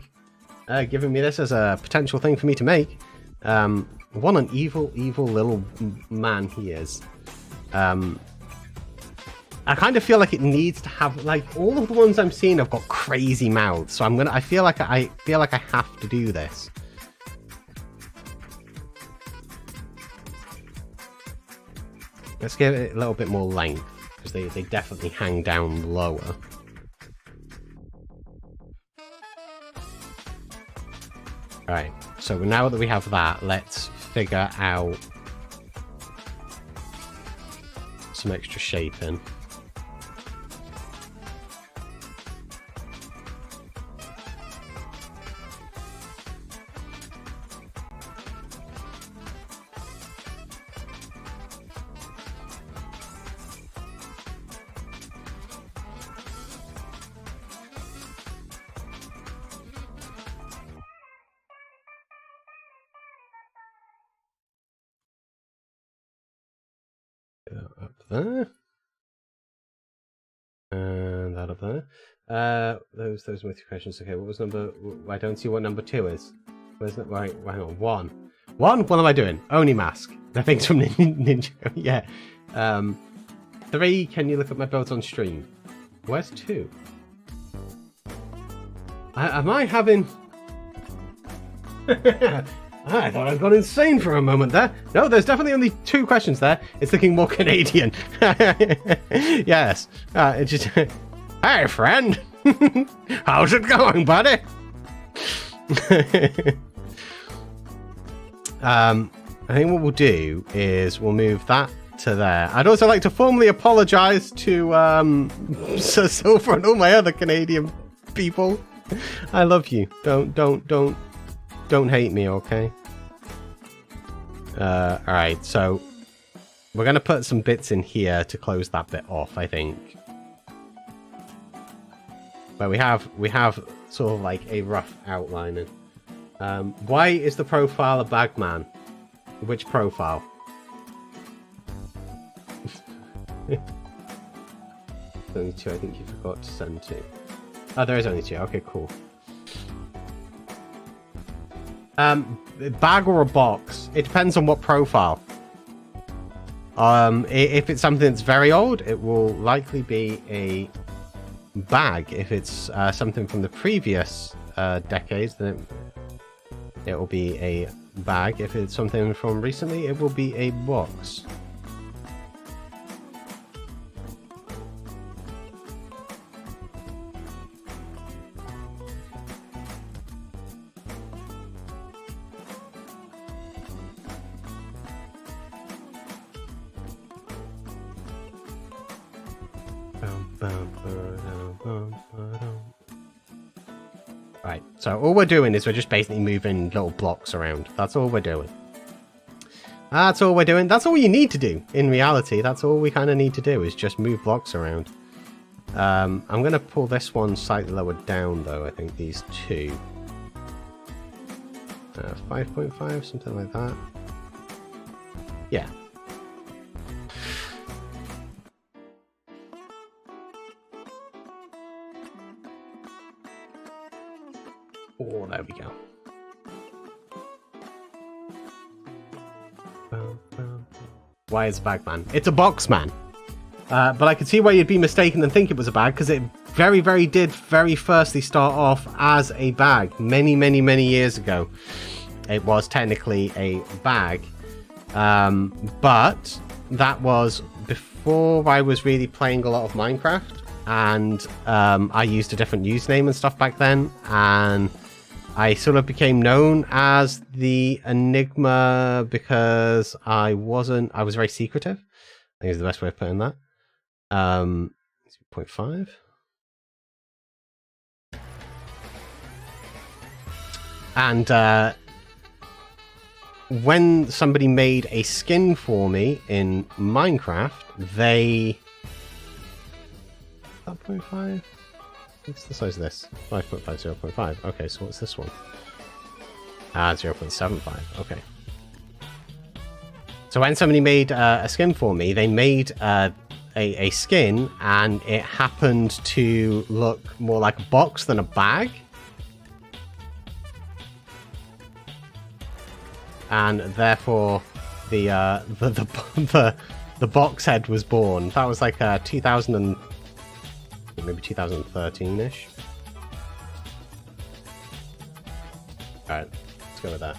giving me this as a potential thing for me to make. What an evil little man he is. I kind of feel like it needs to have, like, all of the ones I'm seeing have got crazy mouths, so I feel like I have to do this. Let's give it a little bit more length, because they definitely hang down lower. Right, so now that we have that, let's figure out some extra shaping. Up there. And that up there. Those were my 2 questions. Okay, what was number... I don't see what number 2 is. Where's that? Right, hang on. 1. 1? What am I doing? Only mask. Nothing's from Ninja. Yeah. 3, can you look at my builds on stream? Where's 2? Am I having... I thought I'd gone insane for a moment there. No, there's definitely only 2 questions there. It's looking more Canadian. Yes. It's just... Hey, friend. How's it going, buddy? I think what we'll do is we'll move that to there. I'd also like to formally apologize to Sir Silver and all my other Canadian people. I love you. Don't hate me, okay? Alright, so we're gonna put some bits in here to close that bit off, I think. But we have sort of like a rough outlining. Why is the profile a bagman? Which profile? Only 2, I think you forgot to send 2. Oh, there is only 2. Okay, cool. Bag or a box? It depends on what profile. If it's something that's very old, it will likely be a bag. If it's something from the previous decades, then it will be a bag. If it's something from recently, it will be a box. Right, so all we're doing is we're just basically moving little blocks around. That's all we're doing. That's all we're doing. That's all you need to do. In reality, that's all we kind of need to do is just move blocks around. I'm going to pull this one slightly lower down, though. I think these 2. 5.5, something like that. Yeah. Oh, there we go. Why is Bagman? It's a box man. But I could see why you'd be mistaken and think it was a bag, because it did very firstly start off as a bag. Many years ago. It was technically a bag. But that was before I was really playing a lot of Minecraft. And I used a different username and stuff back then. And I sort of became known as the Enigma because I was very secretive. I think is the best way of putting that. 0.5. And when somebody made a skin for me in Minecraft, they... 0.5? What's the size of this? 5.5, 0.5. Okay, so what's this one? 0.75. Okay. So when somebody made a skin for me, they made a skin, and it happened to look more like a box than a bag. And therefore, the box head was born. That was like 2000 and maybe 2013-ish. Alright, let's go with that.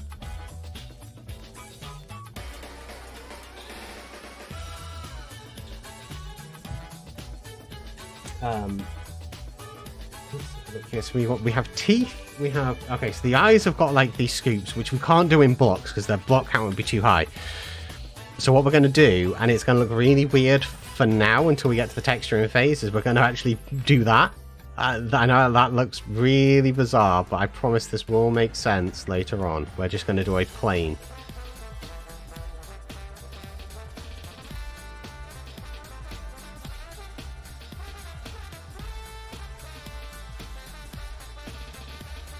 Okay, so we have teeth. We have... Okay, so the eyes have got like these scoops, which we can't do in blocks because their block count would be too high. So what we're going to do, and it's going to look really weird for now until we get to the texturing phase, is we're going to actually do that. I know that looks really bizarre, but I promise this will make sense later on. We're just going to do a plane.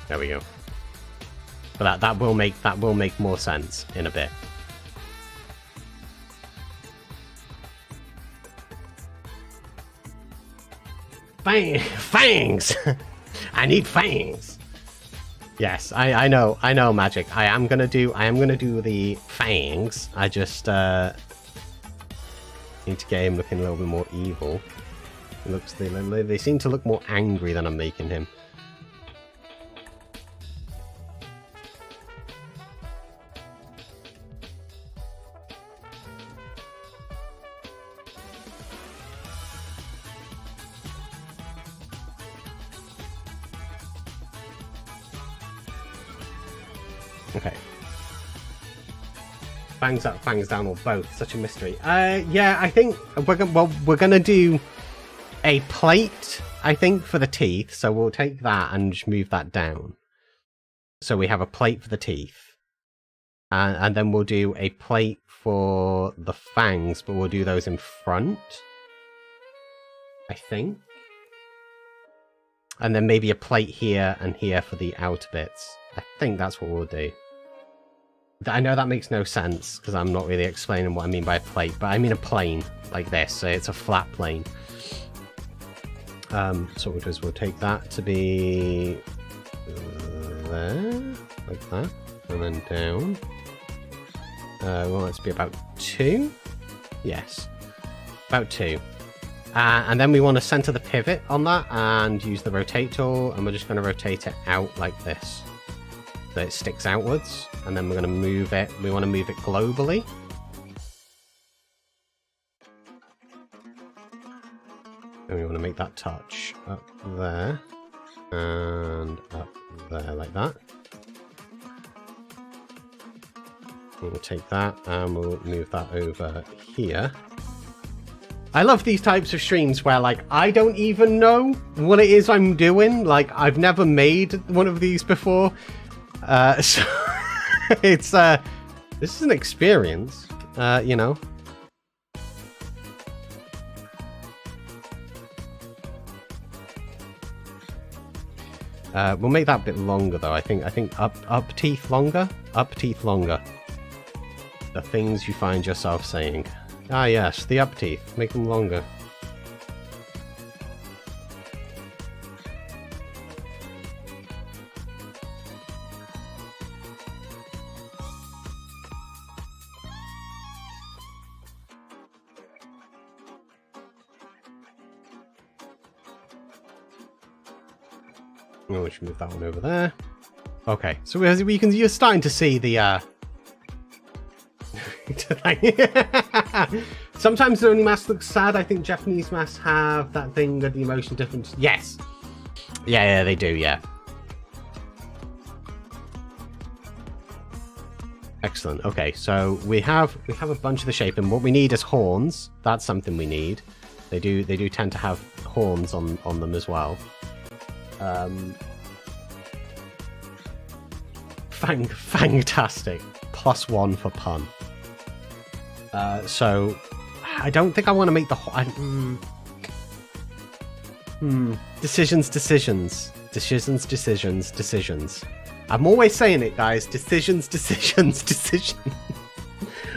There we go. But that will make more sense in a bit. Fangs! I need fangs! Yes, I know, Magic. I am gonna do the fangs. I just need to get him looking a little bit more evil. They seem to look more angry than I'm making him. Okay. Fangs up, fangs down, or both. Such a mystery. Yeah, I think we're gonna do a plate, I think, for the teeth. So we'll take that and just move that down. So we have a plate for the teeth. And then we'll do a plate for the fangs, but we'll do those in front, I think. And then maybe a plate here and here for the outer bits. I think that's what we'll do. I know that makes no sense, because I'm not really explaining what I mean by a plate, but I mean a plane, like this, so it's a flat plane. So what we'll do is we'll take that to be there, like that, and then down. We want it to be about 2. Yes, about 2. And then we want to center the pivot on that and use the rotate tool, and we're just going to rotate it out like this. So it sticks outwards, and then we're going to move it. We want to move it globally. And we want to make that touch up there and up there like that. We'll take that and we'll move that over here. I love these types of streams where, like, I don't even know what it is I'm doing. Like, I've never made one of these before. So it's this is an experience, you know. We'll make that a bit longer though. I think up teeth longer. Up teeth longer. The things you find yourself saying. Ah yes, the up teeth. Make them longer. Oh, we should move that one over there. Okay, so you're starting to see the sometimes the only masks look sad. I think Japanese masks have that thing with the emotion difference. Yes. Yeah, they do, yeah. Excellent. Okay, so we have a bunch of the shape, and what we need is horns. That's something we need. They do tend to have horns on them as well. Fantastic. +1 for pun. So I don't think I want to make the decisions. I'm always saying it, guys. Decisions.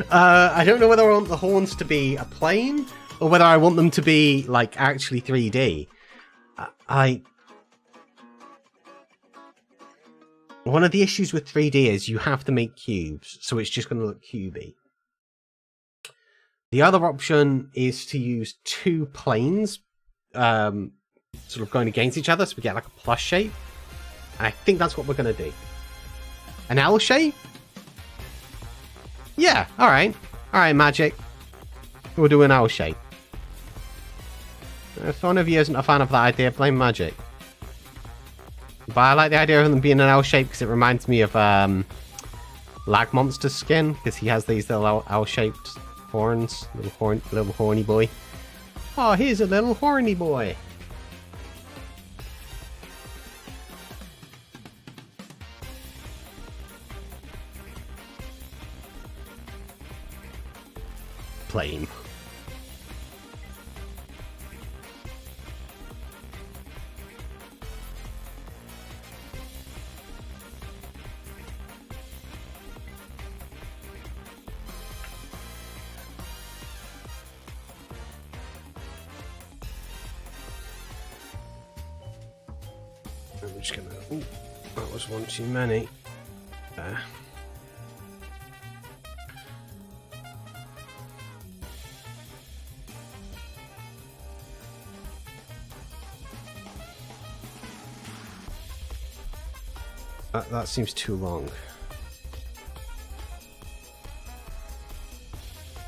I don't know whether I want the horns to be a plane or whether I want them to be like actually 3D. One of the issues with 3D is you have to make cubes, so it's just going to look cubey. The other option is to use 2 planes sort of going against each other, so we get like a plus shape. And I think that's what we're going to do. An L shape? Yeah, alright. Alright, Magic. We'll do an L shape. If one of you isn't a fan of that idea, blame Magic. But I like the idea of them being an L shape because it reminds me of Lag Monster's skin, because he has these little L-shaped horns. Little horny boy. Oh, here's a little horny boy. Plain. I'm just gonna... Ooh, that was one too many. There. That seems too long.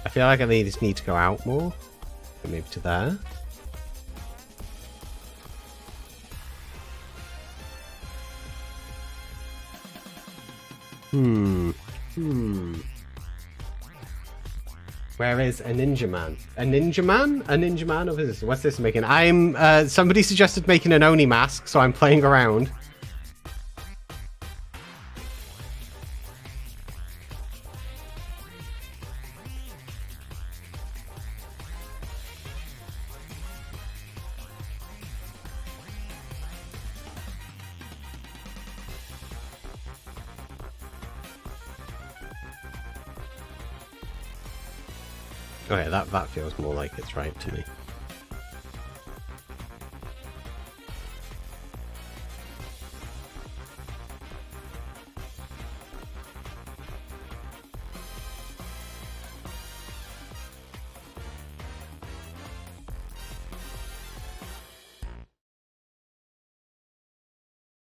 I feel like I just need to go out more. Maybe to there. Where is 𝗕𝗔𝗓𝗓? 𝗕𝗔𝗓𝗓? 𝗕𝗔𝗓𝗓? What's this making? Somebody suggested making an Oni mask, so I'm playing around. Okay, that feels more like it's right to me.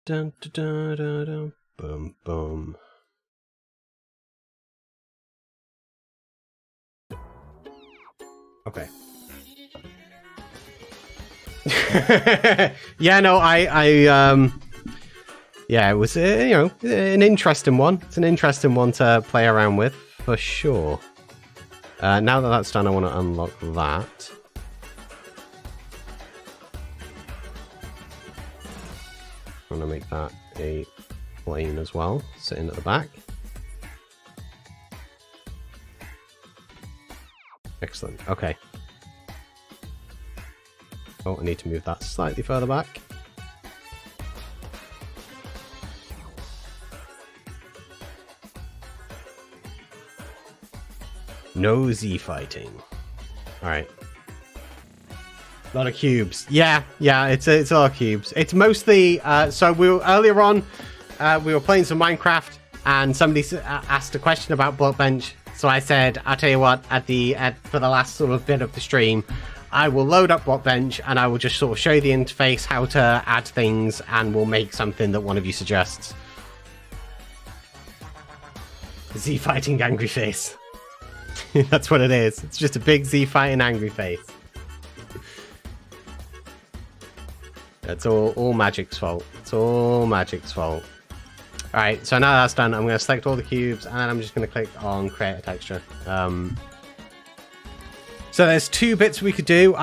Dun dun dun dun dun, boom boom. Okay. Yeah, no, yeah, it was, you know, an interesting one. It's an interesting one to play around with, for sure. Now that that's done, I want to unlock that. I want to make that a plane as well, sitting at the back. Excellent. Okay. Oh, I need to move that slightly further back. No Z fighting. Alright. A lot of cubes. Yeah, it's a lot of cubes. It's mostly, so we were, earlier on, we were playing some Minecraft, and somebody asked a question about Blockbench. So I said, I'll tell you what, for the last sort of bit of the stream, I will load up Blockbench and I will just sort of show you the interface, how to add things, and we'll make something that one of you suggests. Z fighting angry face. That's what it is. It's just a big Z fighting angry face. That's all Magic's fault. It's all Magic's fault. Alright, so now that's done, I'm going to select all the cubes, and then I'm just going to click on Create a Texture. So there's two bits we could do.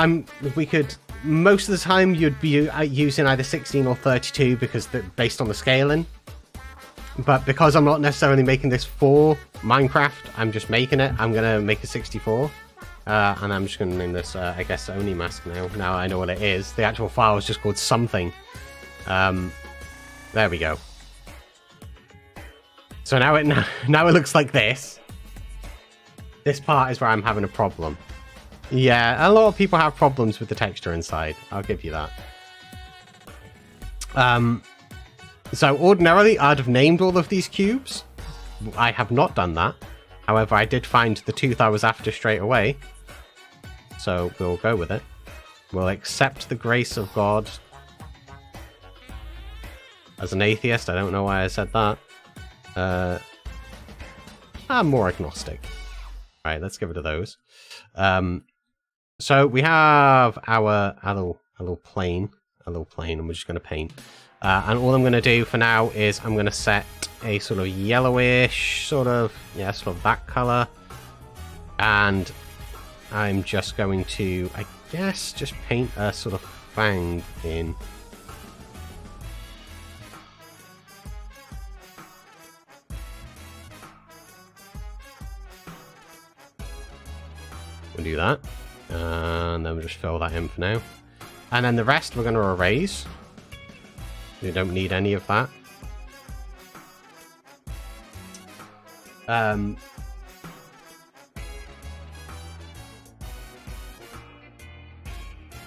Most of the time, you'd be using either 16 or 32, because they're based on the scaling. But because I'm not necessarily making this for Minecraft, I'm just making it. I'm going to make a 64. And I'm just going to name this, I guess, Oni mask now. Now I know what it is. The actual file is just called something. There we go. So now it looks like this. This part is where I'm having a problem. Yeah, a lot of people have problems with the texture inside. I'll give you that. So ordinarily, I'd have named all of these cubes. I have not done that. However, I did find the tooth I was after straight away. So we'll go with it. We'll accept the grace of God. As an atheist, I don't know why I said that. I'm more agnostic. Alright, let's get rid of those. So we have our little plane, and we're just going to paint. And all I'm going to do for now is I'm going to set a sort of yellowish, sort of that color. And I'm just going to, I guess, just paint a sort of fang in. We'll do that. And then we'll just fill that in for now. And then the rest we're going to erase. We don't need any of that.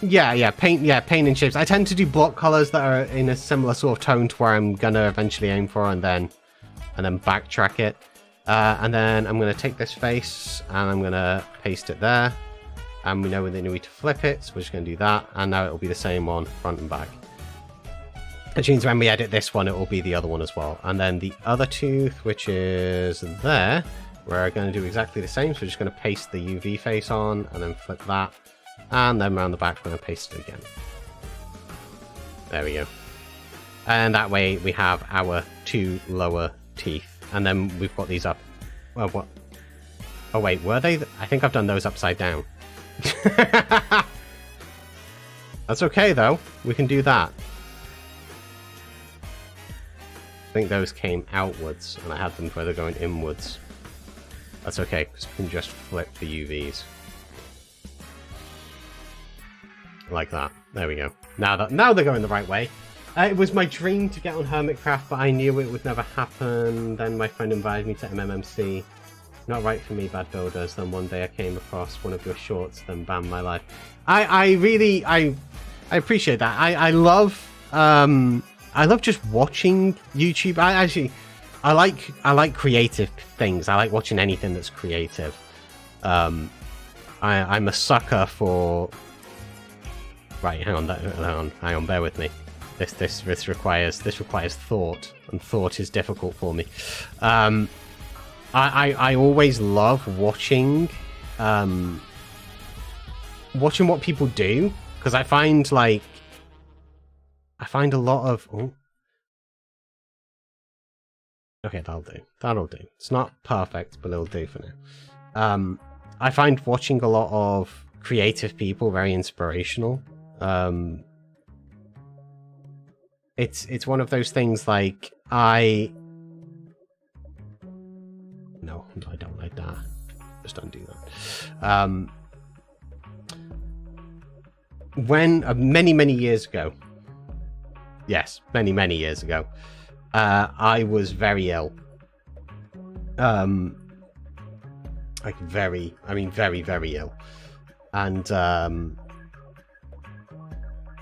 Yeah, paint and chips. I tend to do block colors that are in a similar sort of tone to where I'm gonna eventually aim for, and then backtrack it. And then I'm gonna take this face and I'm gonna paste it there. And we know we need to flip it, so we're just gonna do that. And now it'll be the same on front and back. Which means when we edit this one, it will be the other one as well. And then the other tooth, which is there, we're going to do exactly the same. So we're just going to paste the UV face on and then flip that. And then around the back, we're going to paste it again. There we go. And that way we have our 2 lower teeth. And then we've got these up. Well, what? Oh, wait, were they? I think I've done those upside down. That's okay, though. We can do that. I think those came outwards, and I had them further going inwards. That's okay, because we can just flip the UVs. Like that. There we go. Now they're going the right way. It was my dream to get on Hermitcraft, but I knew it would never happen. Then my friend invited me to MMMC. Not right for me, bad builders. Then one day I came across one of your shorts, then bam, my life. I really appreciate that. I love just watching YouTube. I like creative things. I like watching anything that's creative. I'm a sucker for. Right, hang on, bear with me. This requires thought, and thought is difficult for me. I always love watching what people do, because I find a lot of. Oh. Okay, that'll do. It's not perfect, but it'll do for now. I find watching a lot of creative people very inspirational. It's one of those things like No, I don't like that. Just undo that. When many years ago, yes, many years ago, I was very ill. Like very ill. And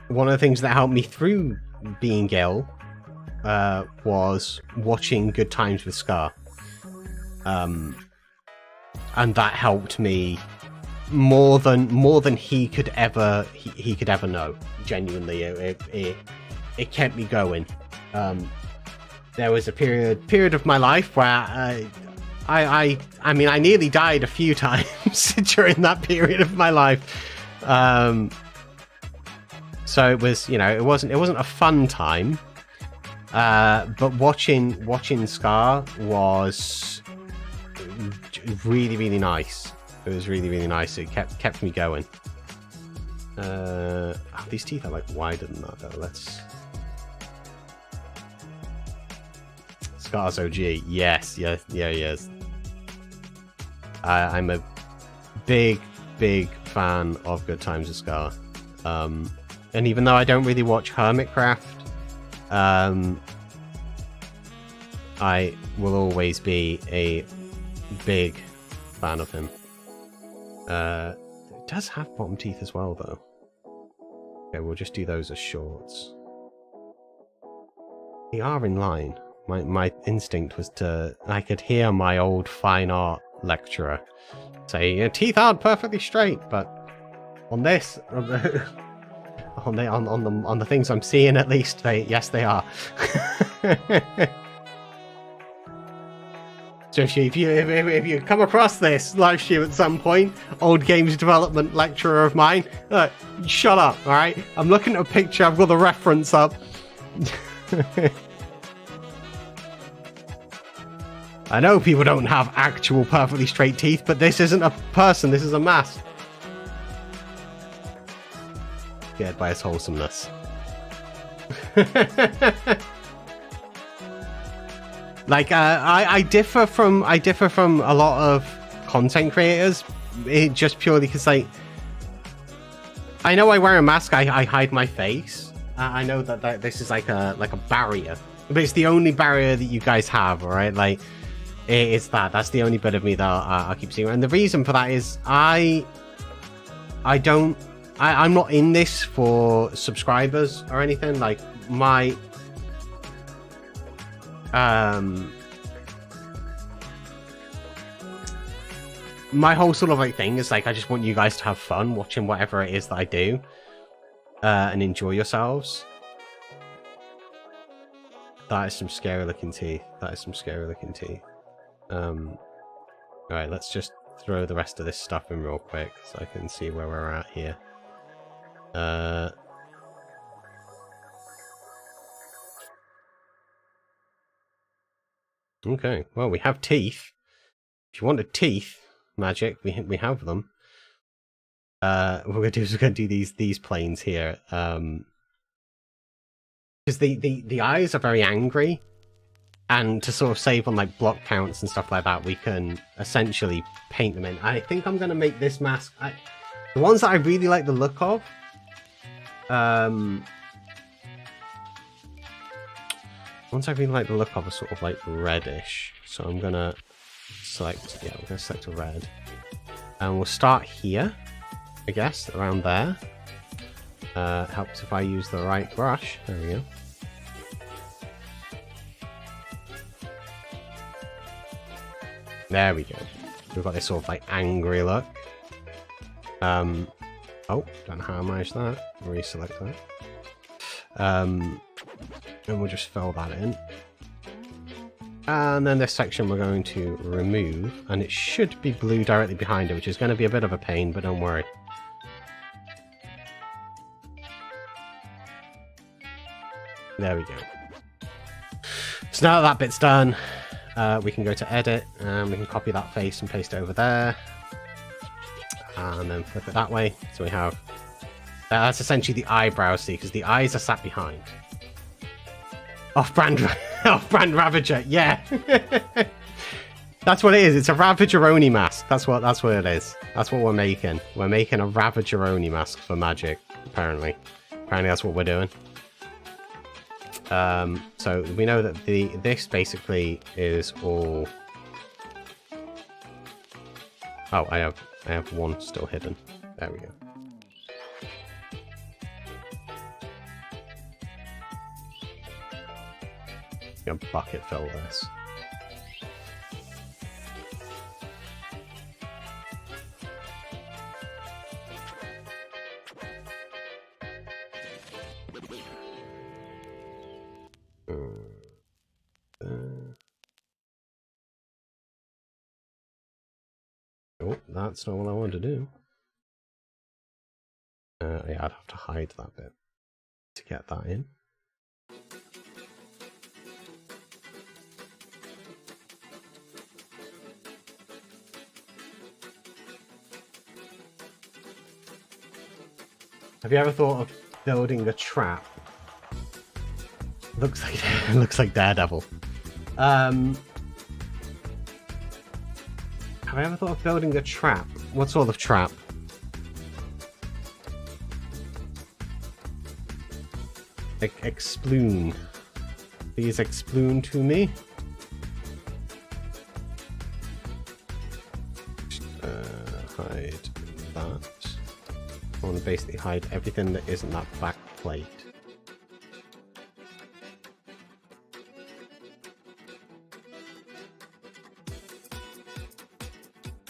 one of the things that helped me through being ill was watching Good Times with Scar. And that helped me more than he could ever know. Genuinely, it kept me going. There was a period of my life where I mean I nearly died a few times during that period of my life. So it was, it wasn't a fun time. But watching Scar was really nice. It was really nice. It kept me going. These teeth are like wider than that though. Let's. Scar's OG. Yes. I'm a big fan of Good Times with Scar. And even though I don't really watch Hermitcraft, I will always be a big fan of him. It does have bottom teeth as well, though. Okay, we'll just do those as shorts. They are in line. My instinct was to... I could hear my old fine art lecturer say, your teeth aren't perfectly straight, but on this... on the things I'm seeing, at least, yes, they are. So if you come across this live stream at some point, old games development lecturer of mine, shut up, all right? I'm looking at a picture. I've got the reference up. I know people don't have actual perfectly straight teeth, but this isn't a person. This is a mask. Scared by its wholesomeness. Like I differ from a lot of content creators, just purely because like I know I wear a mask, I hide my face. I know that this is like a barrier, but it's the only barrier that you guys have, all right? Like it's that's the only bit of me that I'll keep seeing, and the reason for that is I don't I'm not in this for subscribers or anything. Like, my whole sort of like thing is like, I just want you guys to have fun watching whatever it is that I do, and enjoy yourselves. That is some scary looking teeth. That is some scary looking teeth. Alright, let's just throw the rest of this stuff in real quick so I can see where we're at here. Okay, well, we have teeth. If you want the teeth magic, we have them. What we're gonna do is we're gonna do these planes here. Because the eyes are very angry, and to sort of save on like block counts and stuff like that, we can essentially paint them in. I think I'm gonna make this mask. The ones that I really like the look of. Ones I really like the look of are sort of like reddish. So I'm gonna select. Yeah, we're gonna select a red, and we'll start here. I guess around there. Helps if I use the right brush. There we go. There we go. We've got this sort of like angry look. Oh, don't know how I managed that. Reselect that. And we'll just fill that in. And then this section we're going to remove, and it should be blue directly behind it, which is going to be a bit of a pain, but don't worry. There we go. So now that bit's done, we can go to edit, and we can copy that face and paste it over there. And then flip it that way. So we have... that's essentially the eyebrows, see, because the eyes are sat behind. Off-brand Ravager, yeah! That's what it is, it's a Ravageroni mask. That's what it is. That's what we're making. We're making a Ravageroni mask for magic, apparently. Apparently that's what we're doing. So we know that this basically is all... Oh, I have one still hidden. There we go. I'm gonna bucket fill this. Oh, that's not what I want to do. Yeah, I'd have to hide that bit to get that in. Have you ever thought of building a trap? Looks like Daredevil. Have I ever thought of building a trap? What sort of trap? Exploon. Please exploon to me. Hide that. I want to basically hide everything that isn't that back plate.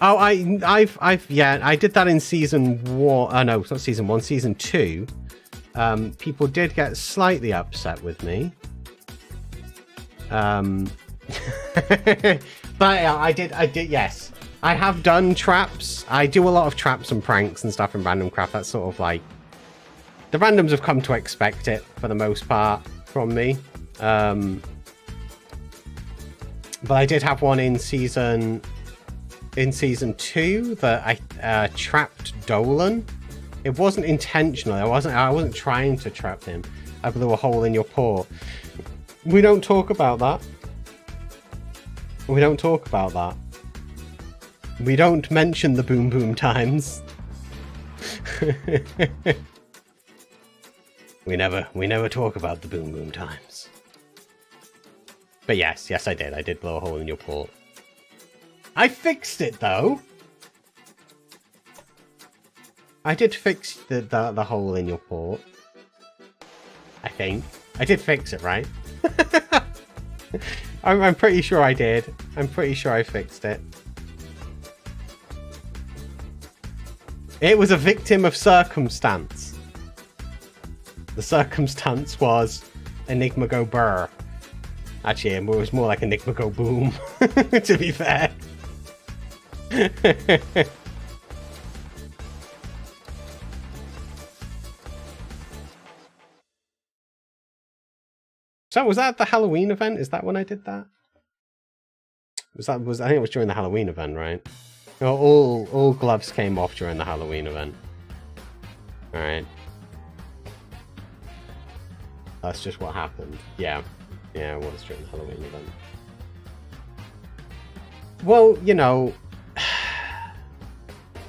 Oh, yeah, I did that in season 1. No, it's not season 1, season 2. People did get slightly upset with me. But yeah, I did, yes. I have done traps. I do a lot of traps and pranks and stuff in Randomcraft. That's sort of like... the randoms have come to expect it, for the most part, from me. But I did have one in season 2 that I trapped Dolan. It wasn't intentional. I wasn't trying to trap him. I blew a hole in your paw. We don't talk about that. We don't talk about that. We don't mention the boom boom times. we never talk about the boom boom times. But yes, I did. I did blow a hole in your paw. I fixed it though. I did fix the hole in your port. I think. I did fix it, right? I'm pretty sure I did. I'm pretty sure I fixed it. It was a victim of circumstance. The circumstance was 𝗕𝗫𝗪𝗔𝗐𝗏. Actually, it was more like 𝗕𝗫𝗪𝗏, to be fair. So was that the Halloween event? Is that when I did that? I think it was during the Halloween event, right? All gloves came off during the Halloween event. Alright. That's just what happened. Yeah. Yeah, it was during the Halloween event. Well, you know...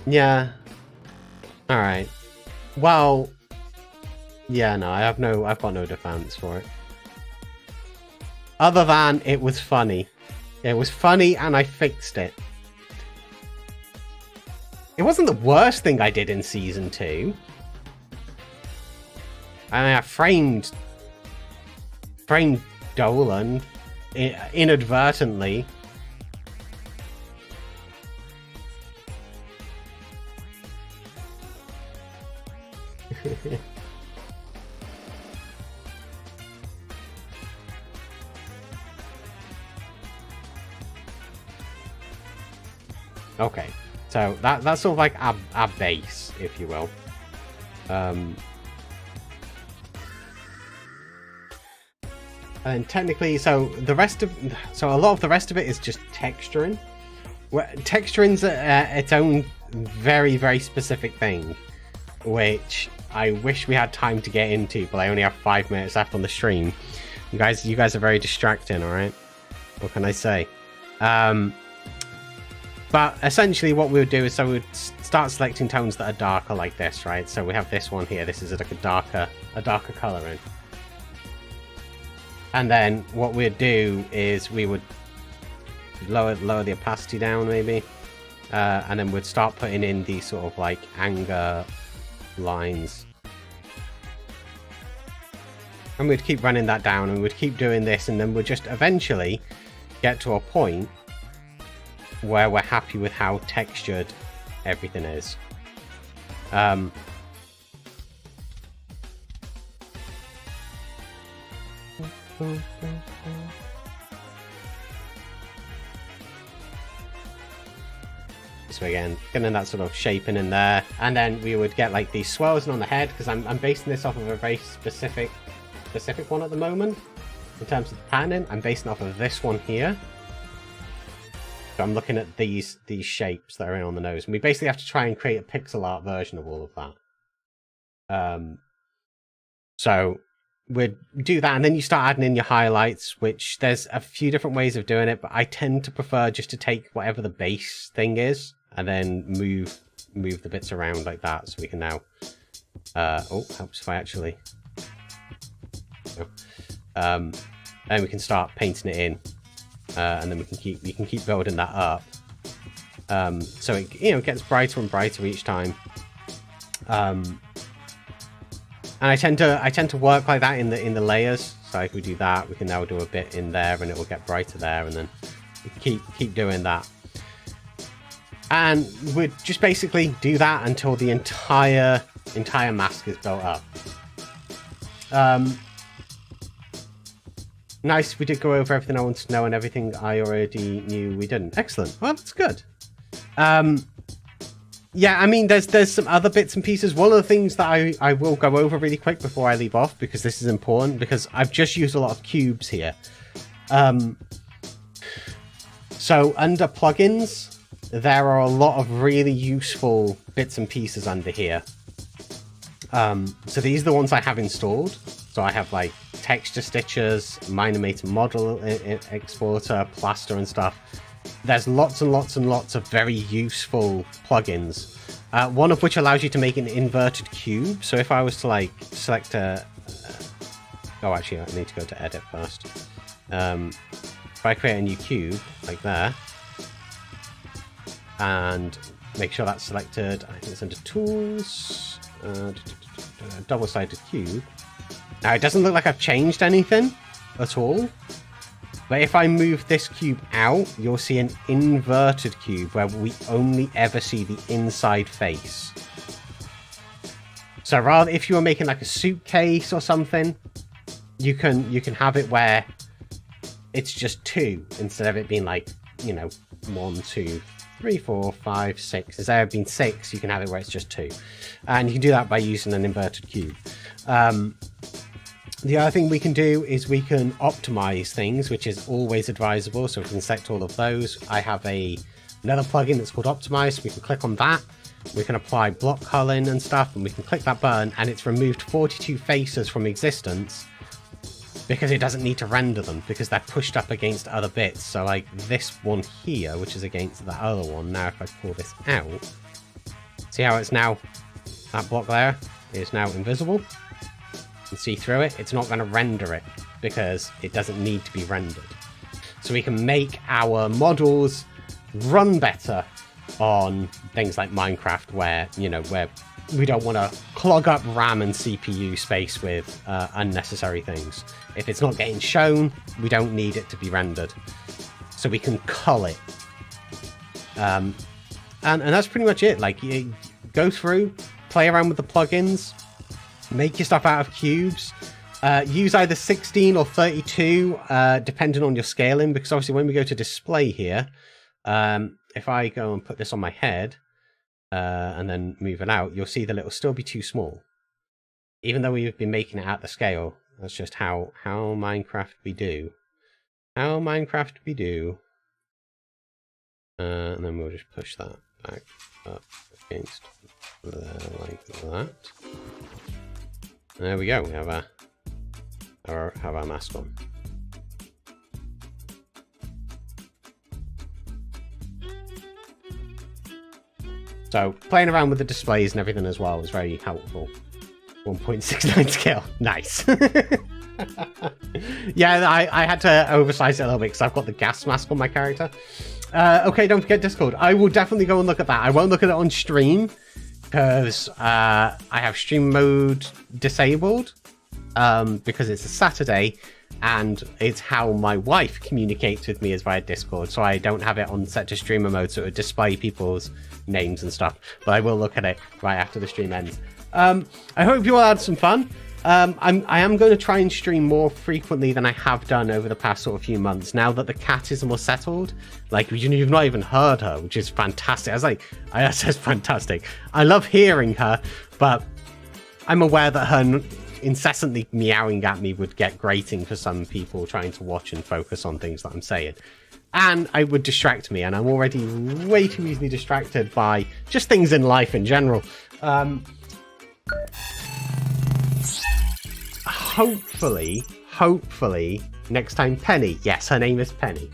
yeah. Alright. Well... yeah, no, I've got no defense for it. Other than it was funny. It was funny and I fixed it. It wasn't the worst thing I did in Season 2. I framed Dolan inadvertently. Okay, so that's sort of like our base, if you will. And technically, so a lot of the rest of it is just texturing. Texturing's its own very, very specific thing, which I wish we had time to get into, but I only have 5 minutes left on the stream. You guys are very distracting, all right? What can I say? But essentially what we would do is, so we would start selecting tones that are darker like this, right? So we have this one here. This is like a darker coloring. And then what we'd do is we would lower the opacity down maybe. And then we'd start putting in these sort of like anger lines. And we'd keep running that down and we'd keep doing this, and then we'd just eventually get to a point where we're happy with how textured everything is. So again, getting that sort of shaping in there, and then we would get like these swirls on the head, because I'm basing this off of a very specific one at the moment in terms of the patterning. I'm basing off of this one here. So I'm looking at these shapes that are in on the nose, and we basically have to try and create a pixel art version of all of that. So we'd do that, and then you start adding in your highlights, which there's a few different ways of doing it, but I tend to prefer just to take whatever the base thing is and then move the bits around like that, so we can now helps if I actually and we can start painting it in. And then we can keep building that up, so it gets brighter and brighter each time. And I tend to work like that in the layers. So if we do that, we can now do a bit in there, and it will get brighter there, and then we can keep doing that. And we'd just basically do that until the entire mask is built up. Nice, we did go over everything I wanted to know and everything I already knew we didn't. Excellent. Well, that's good. Yeah, I mean, there's some other bits and pieces. One of the things that I will go over really quick before I leave off, because this is important, because I've just used a lot of cubes here. So under plugins, there are a lot of really useful bits and pieces under here. So these are the ones I have installed. So I have like texture stitchers, Minimator model exporter, plaster and stuff. There's lots and lots and lots of very useful plugins. One of which allows you to make an inverted cube. So if I was to like select a... oh, actually, I need to go to edit first. If I create a new cube, like there, and make sure that's selected. I think it's under Tools, double-sided cube. Now, it doesn't look like I've changed anything at all. But if I move this cube out, you'll see an inverted cube where we only ever see the inside face. So rather, if you were making like a suitcase or something, you can have it where it's just 2 instead of it being like, you know, 1, 2, 3, 4, 5, 6. Instead of being 6, you can have it where it's just 2. And you can do that by using an inverted cube. The other thing we can do is we can optimize things, which is always advisable. So we can select all of those. I have another plugin that's called Optimize. We can click on that. We can apply block culling and stuff, and we can click that button, and it's removed 42 faces from existence because it doesn't need to render them because they're pushed up against other bits. So like this one here, which is against the other one. Now if I pull this out, see how it's now, that block there is now invisible. You can see through it. It's not going to render it because it doesn't need to be rendered. So we can make our models run better on things like Minecraft, where, you know, where we don't want to clog up RAM and CPU space with unnecessary things. If it's not getting shown, we don't need it to be rendered. So we can cull it. And that's pretty much it. Like, you go through, play around with the plugins, make your stuff out of cubes. Use either 16 or 32, depending on your scaling, because obviously when we go to display here, if I go and put this on my head and then move it out, you'll see that it'll still be too small. Even though we've been making it at the scale, that's just how Minecraft we do. How Minecraft we do. And then we'll just push that back up against there like that. There we go. We have our mask on. So playing around with the displays and everything as well is very helpful. 1.69 scale. Nice. Yeah, I had to oversize it a little bit because I've got the gas mask on my character. Okay, don't forget Discord. I will definitely go and look at that. I won't look at it on stream because I have stream mode disabled because it's a Saturday and it's how my wife communicates with me is via Discord. So I don't have it on set to streamer mode, so it would display people's names and stuff. But I will look at it right after the stream ends. I hope you all had some fun. I am going to try and stream more frequently than I have done over the past sort of few months. Now that the cat is more settled, like, you've not even heard her, which is fantastic. I says fantastic. I love hearing her, but I'm aware that her incessantly meowing at me would get grating for some people trying to watch and focus on things that I'm saying. And it would distract me, and I'm already way too easily distracted by just things in life in general. Hopefully, next time Penny. Yes, her name is Penny.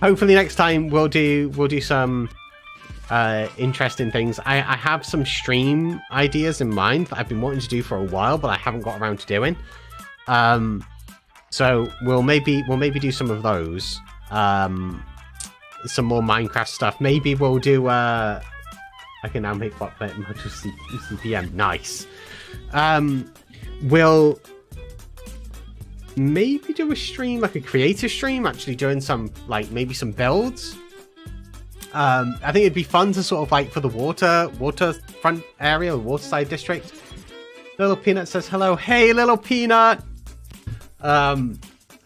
Hopefully next time we'll do some interesting things. I have some stream ideas in mind that I've been wanting to do for a while, but I haven't got around to doing. So we'll maybe do some of those. Some more Minecraft stuff. Maybe we'll do I can now make what CPM. Nice. We'll maybe do a stream, like a creative stream, actually doing some, like, maybe some builds. I think it'd be fun to sort of, like, for the waterfront area, the Waterside District. Little Peanut says hello. Hey, Little Peanut! I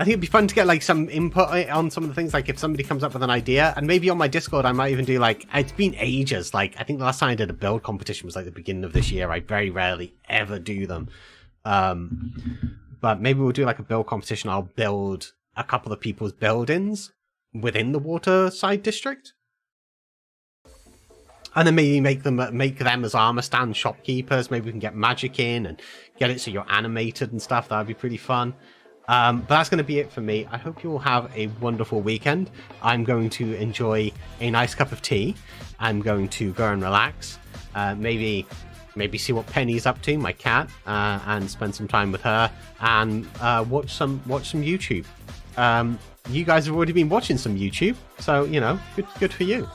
think it'd be fun to get, like, some input on some of the things, like if somebody comes up with an idea, and maybe on my Discord I might even do, like, it's been ages, like, I think the last time I did a build competition was, like, the beginning of this year. I very rarely ever do them. But maybe we'll do, like, a build competition. I'll build a couple of people's buildings within the Waterside District. And then maybe make them as armor stand shopkeepers. Maybe we can get magic in and get it so you're animated and stuff. That'd be pretty fun. But that's going to be it for me. I hope you all have a wonderful weekend. I'm going to enjoy a nice cup of tea. I'm going to go and relax. Maybe see what Penny's up to, my cat, and spend some time with her, and watch some YouTube. You guys have already been watching some YouTube, so, you know, good for you.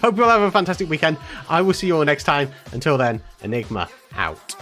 Hope you all have a fantastic weekend. I will see you all next time. Until then, Enigma out.